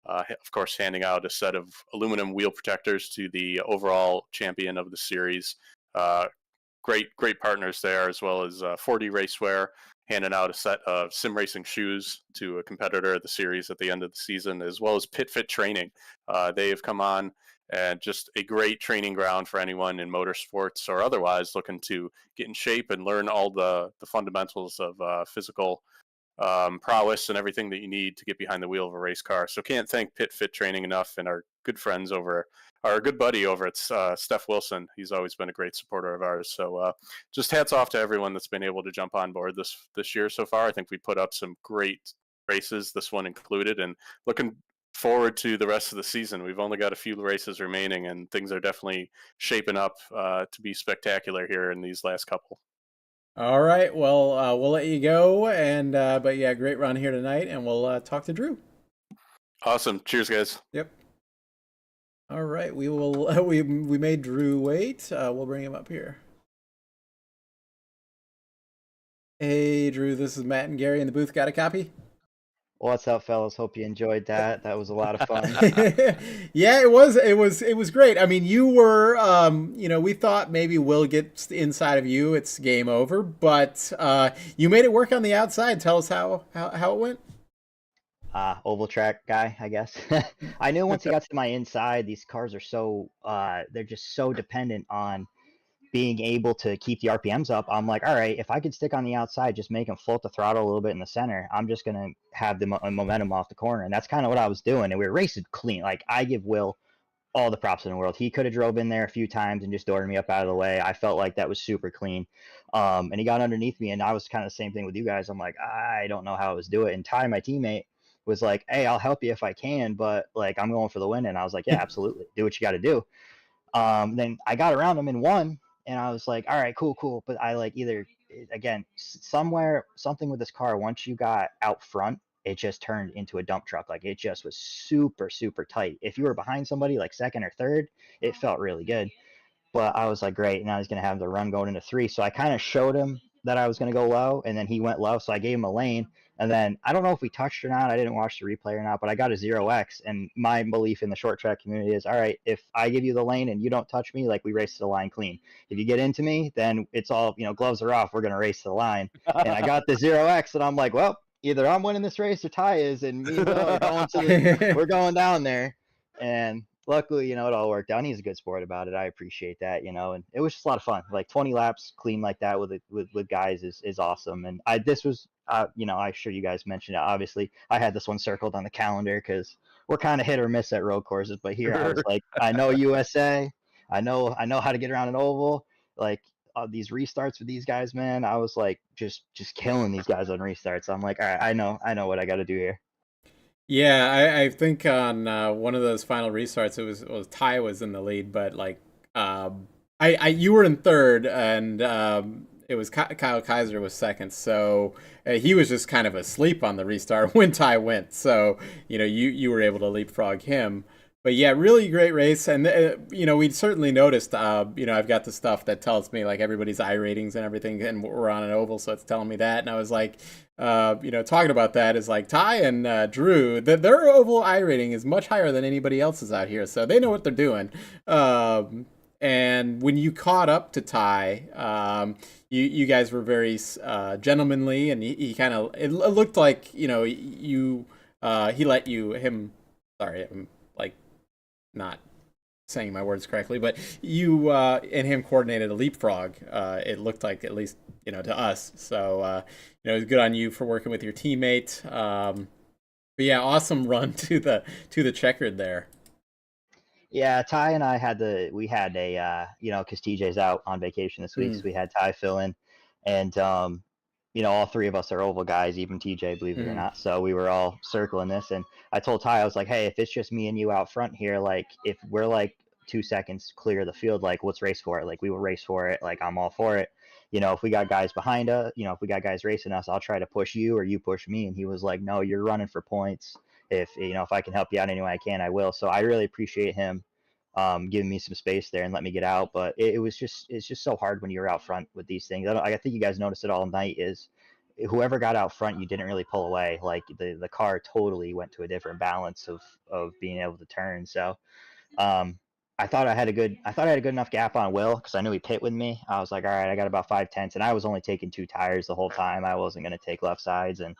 Of course, handing out a set of aluminum wheel protectors to the overall champion of the series. Great partners there, as well as 4D Racewear, handing out a set of sim racing shoes to a competitor of the series at the end of the season, as well as Pit Fit Training. They have come on, and just a great training ground for anyone in motorsports or otherwise looking to get in shape and learn all the fundamentals of physical prowess and everything that you need to get behind the wheel of a race car. So can't thank Pit Fit Training enough, and our good friends our good buddy over at Steph Wilson. He's always been a great supporter of ours. So just hats off to everyone that's been able to jump on board this year so far. I think we put up some great races, this one included, and looking forward to the rest of the season. We've only got a few races remaining, and things are definitely shaping up to be spectacular here in these last couple. All right, well, we'll let you go, and but yeah, great run here tonight, and we'll talk to Drew. Awesome. Cheers, guys. Yep. All right, we will. We made Drew wait. We'll bring him up here. Hey, Drew. This is Matt and Gary in the booth. Got a copy? What's up, fellas? Hope you enjoyed that. That was a lot of fun. Yeah, it was great. I mean, you were, we thought maybe we'll get inside of you. It's game over, but you made it work on the outside. Tell us how it went. Oval track guy, I guess. I knew once he got to my inside, these cars are so, they're just so dependent on being able to keep the RPMs up. I'm like, all right, if I could stick on the outside, just make him float the throttle a little bit in the center, I'm just going to have the momentum off the corner. And that's kind of what I was doing. And we were racing clean. Like, I give Will all the props in the world. He could have drove in there a few times and just ordered me up out of the way. I felt like that was super clean. And he got underneath me, and I was kind of the same thing with you guys. I'm like, I don't know how I was doing it. And Ty, my teammate, was like, hey, I'll help you if I can, but like, I'm going for the win. And I was like, yeah, absolutely. Do what you got to do. Then I got around him and won. And I was like, all right, cool. But I like something with this car, once you got out front, it just turned into a dump truck. Like, it just was super, super tight. If you were behind somebody like second or third, it felt really good. But I was like, great. Now he's going to have the run going into 3. So I kind of showed him that I was going to go low, and then he went low. So I gave him a lane. And then I don't know if we touched or not. I didn't watch the replay or not, but I got a 0x. And my belief in the short track community is, all right, if I give you the lane and you don't touch me, like, we race to the line clean. If you get into me, then it's all, gloves are off. We're going to race to the line. And I got the 0x, and I'm like, well, either I'm winning this race or Ty is, and me and Will we're going down there. And luckily, it all worked out. He's a good sport about it. I appreciate that, and it was just a lot of fun. Like 20 laps clean like that with guys is awesome. And this was, I'm sure you guys mentioned it. Obviously, I had this one circled on the calendar because we're kind of hit or miss at road courses, but here I was like, I know USA, I know how to get around an oval. Like these restarts with these guys, man, I was like just killing these guys on restarts. I'm like, all right, I know what I got to do here. Yeah, I think on one of those final restarts, it was Ty was in the lead, but like, you were in third, and it was Kyle Kaiser was second, so he was just kind of asleep on the restart when Ty went. So you were able to leapfrog him. But yeah, really great race, and we certainly noticed. I've got the stuff that tells me like everybody's I ratings and everything, and we're on an oval, so it's telling me that. And I was like, talking about that is like Ty and Drew, their oval I rating is much higher than anybody else's out here, so they know what they're doing. And when you caught up to Ty, you guys were very gentlemanly, and he kind of it looked like he let him. Sorry, I'm like not saying my words correctly, but you and him coordinated a leapfrog. It looked like, at least to us. So it was good on you for working with your teammate. But yeah, awesome run to the checkered there. Yeah, Ty and I had a because TJ's out on vacation this week, so we had Ty fill in, and all three of us are oval guys, even TJ, believe it or not. So we were all circling this, and I told Ty, I was like, hey, if it's just me and you out front here, like if we're like 2 seconds clear of the field, like let's race for it. Like we will race for it. Like I'm all for it. If we got guys behind us, if we got guys racing us, I'll try to push you or you push me. And he was like, no, you're running for points. If I can help you out any way I can, I will. So I really appreciate him giving me some space there and let me get out. But it's just so hard when you're out front with these things. I think you guys noticed it all night is whoever got out front, you didn't really pull away. Like the car totally went to a different balance of being able to turn. So I thought I had a good enough gap on Will, because I knew he pit with me. I was like, all right, I got about 5/10, and I was only taking 2 tires the whole time. I wasn't going to take left sides, and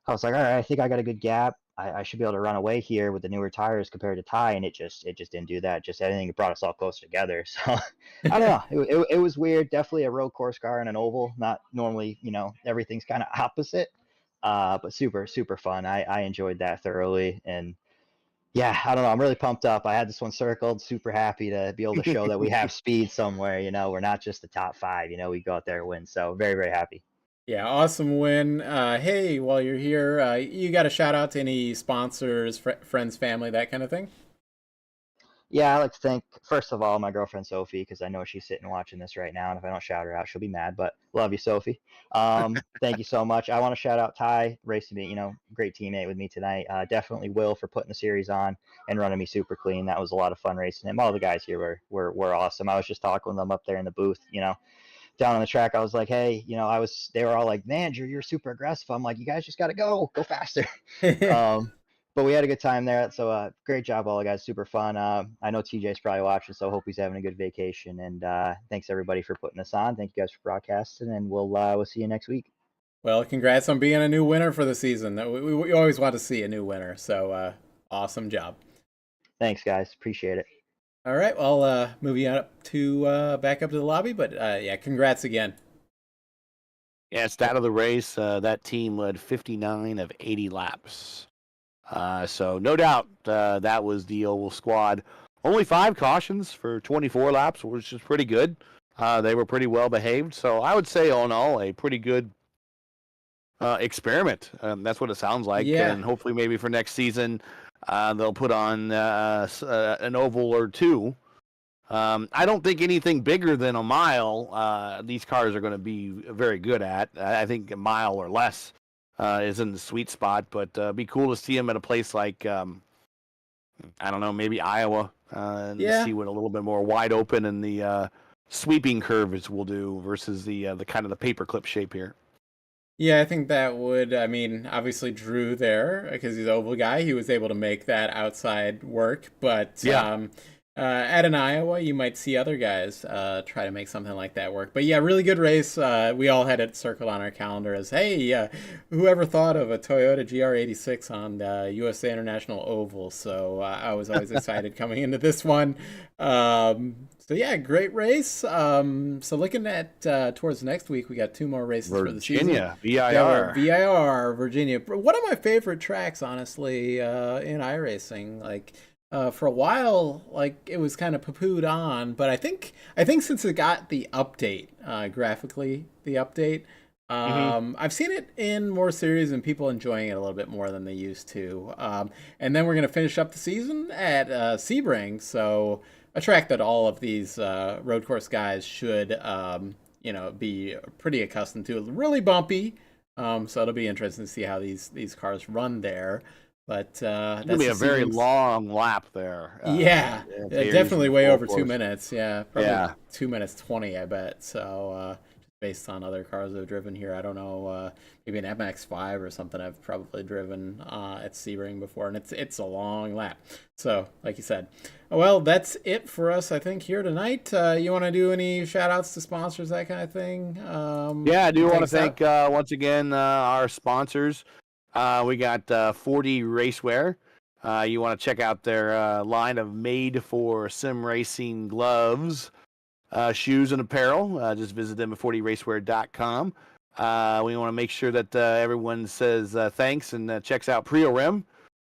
I was like, all right, I think I got a good gap. I should be able to run away here with the newer tires compared to Ty, and it just didn't do that. Just anything brought us all closer together. So I don't know. It was weird. Definitely a road course car and an oval. Not normally, everything's kind of opposite. But super super fun. I enjoyed that thoroughly, and yeah, I don't know. I'm really pumped up. I had this one circled. Super happy to be able to show that we have speed somewhere. We're not just the top 5. We go out there and win. So very very happy. Yeah, awesome win. Hey, while you're here, you got a shout out to any sponsors, friends, family, that kind of thing? Yeah, I like to thank, first of all, my girlfriend Sophie, because I know she's sitting watching this right now, and if I don't shout her out, she'll be mad. But love you, Sophie. Thank you so much. I want to shout out Ty, racing me, great teammate with me tonight. Definitely Will for putting the series on and running me super clean. That was a lot of fun racing him. All the guys here were awesome. I was just talking with them up there in the booth, down on the track. I was like, hey, they were all like, man, you're super aggressive. I'm like, you guys just got to go faster. But we had a good time there. So great job, all the guys. Super fun. I know TJ's probably watching, so hope he's having a good vacation. And thanks everybody for putting this on. Thank you guys for broadcasting, and we'll see you next week. Well, congrats on being a new winner for the season. We always want to see a new winner. So awesome job. Thanks, guys. Appreciate it. All right. Well, moving up to back up to the lobby, but yeah, congrats again. Yeah, stat of the race, that team led 59 of 80 laps. So no doubt that was the oval squad. Only 5 cautions for 24 laps, which is pretty good. They were pretty well behaved. So I would say, all in all, a pretty good experiment. That's what it sounds like. Yeah. And hopefully maybe for next season, they'll put on an oval or 2. I don't think anything bigger than a mile these cars are going to be very good at. I think a mile or less is in the sweet spot, but be cool to see them at a place like, I don't know, maybe Iowa, and see what a little bit more wide open and the sweeping curves will do versus the kind of the paperclip shape here. Yeah, I think that would, obviously Drew there, because he's an oval guy, he was able to make that outside work, but At an Iowa, you might see other guys try to make something like that work. But yeah, really good race. We all had it circled on our calendar as, hey, whoever thought of a Toyota GR86 on the USA International Oval? So I was always excited coming into this one. So yeah, great race. So looking at towards next week, we got 2 more races for the season. Virginia, VIR. Yeah, VIR, Virginia. One of my favorite tracks, honestly, in iRacing. Like, for a while, like, it was kind of poo-pooed on, but I think since it got the update, graphically, the update, I've seen it in more series and people enjoying it a little bit more than they used to. And then we're going to finish up the season at Sebring, so a track that all of these road course guys should, be pretty accustomed to. Really bumpy, so it'll be interesting to see how these cars run there. But It's gonna be a very long lap there. Definitely way over 2 minutes. Yeah, probably 2 minutes 20, I bet. So based on other cars I've driven here, I don't know, maybe an MX-5 or something I've probably driven at Sebring before, and it's a long lap. So, like you said, well, that's it for us, I think, here tonight. You want to do any shout-outs to sponsors, that kind of thing? I do want to thank once again our sponsors. We got 40 Racewear. You want to check out their line of made-for sim racing gloves, shoes, and apparel. Just visit them at 40racewear.com. We want to make sure that everyone says thanks and checks out Prio Rim.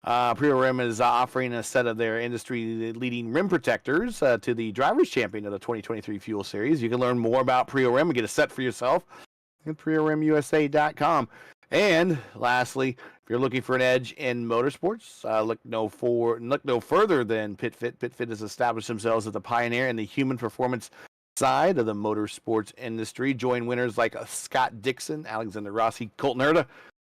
Prio Rim is offering a set of their industry-leading rim protectors to the Drivers' Champion of the 2023 Fuel Series. You can learn more about Prio Rim and get a set for yourself at PrioRimUSA.com. And lastly, if you're looking for an edge in motorsports, look no further than PitFit. PitFit has established themselves as the pioneer in the human performance side of the motorsports industry. Join winners like Scott Dixon, Alexander Rossi, Colton Herta,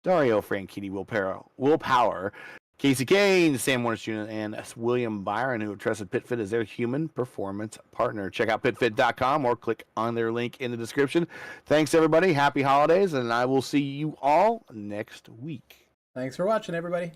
Dario Franchitti, Will Power, Casey Kane, Sam Warner Jr., and William Byron, who have trusted PitFit as their human performance partner. Check out pitfit.com or click on their link in the description. Thanks, everybody. Happy holidays, and I will see you all next week. Thanks for watching, everybody.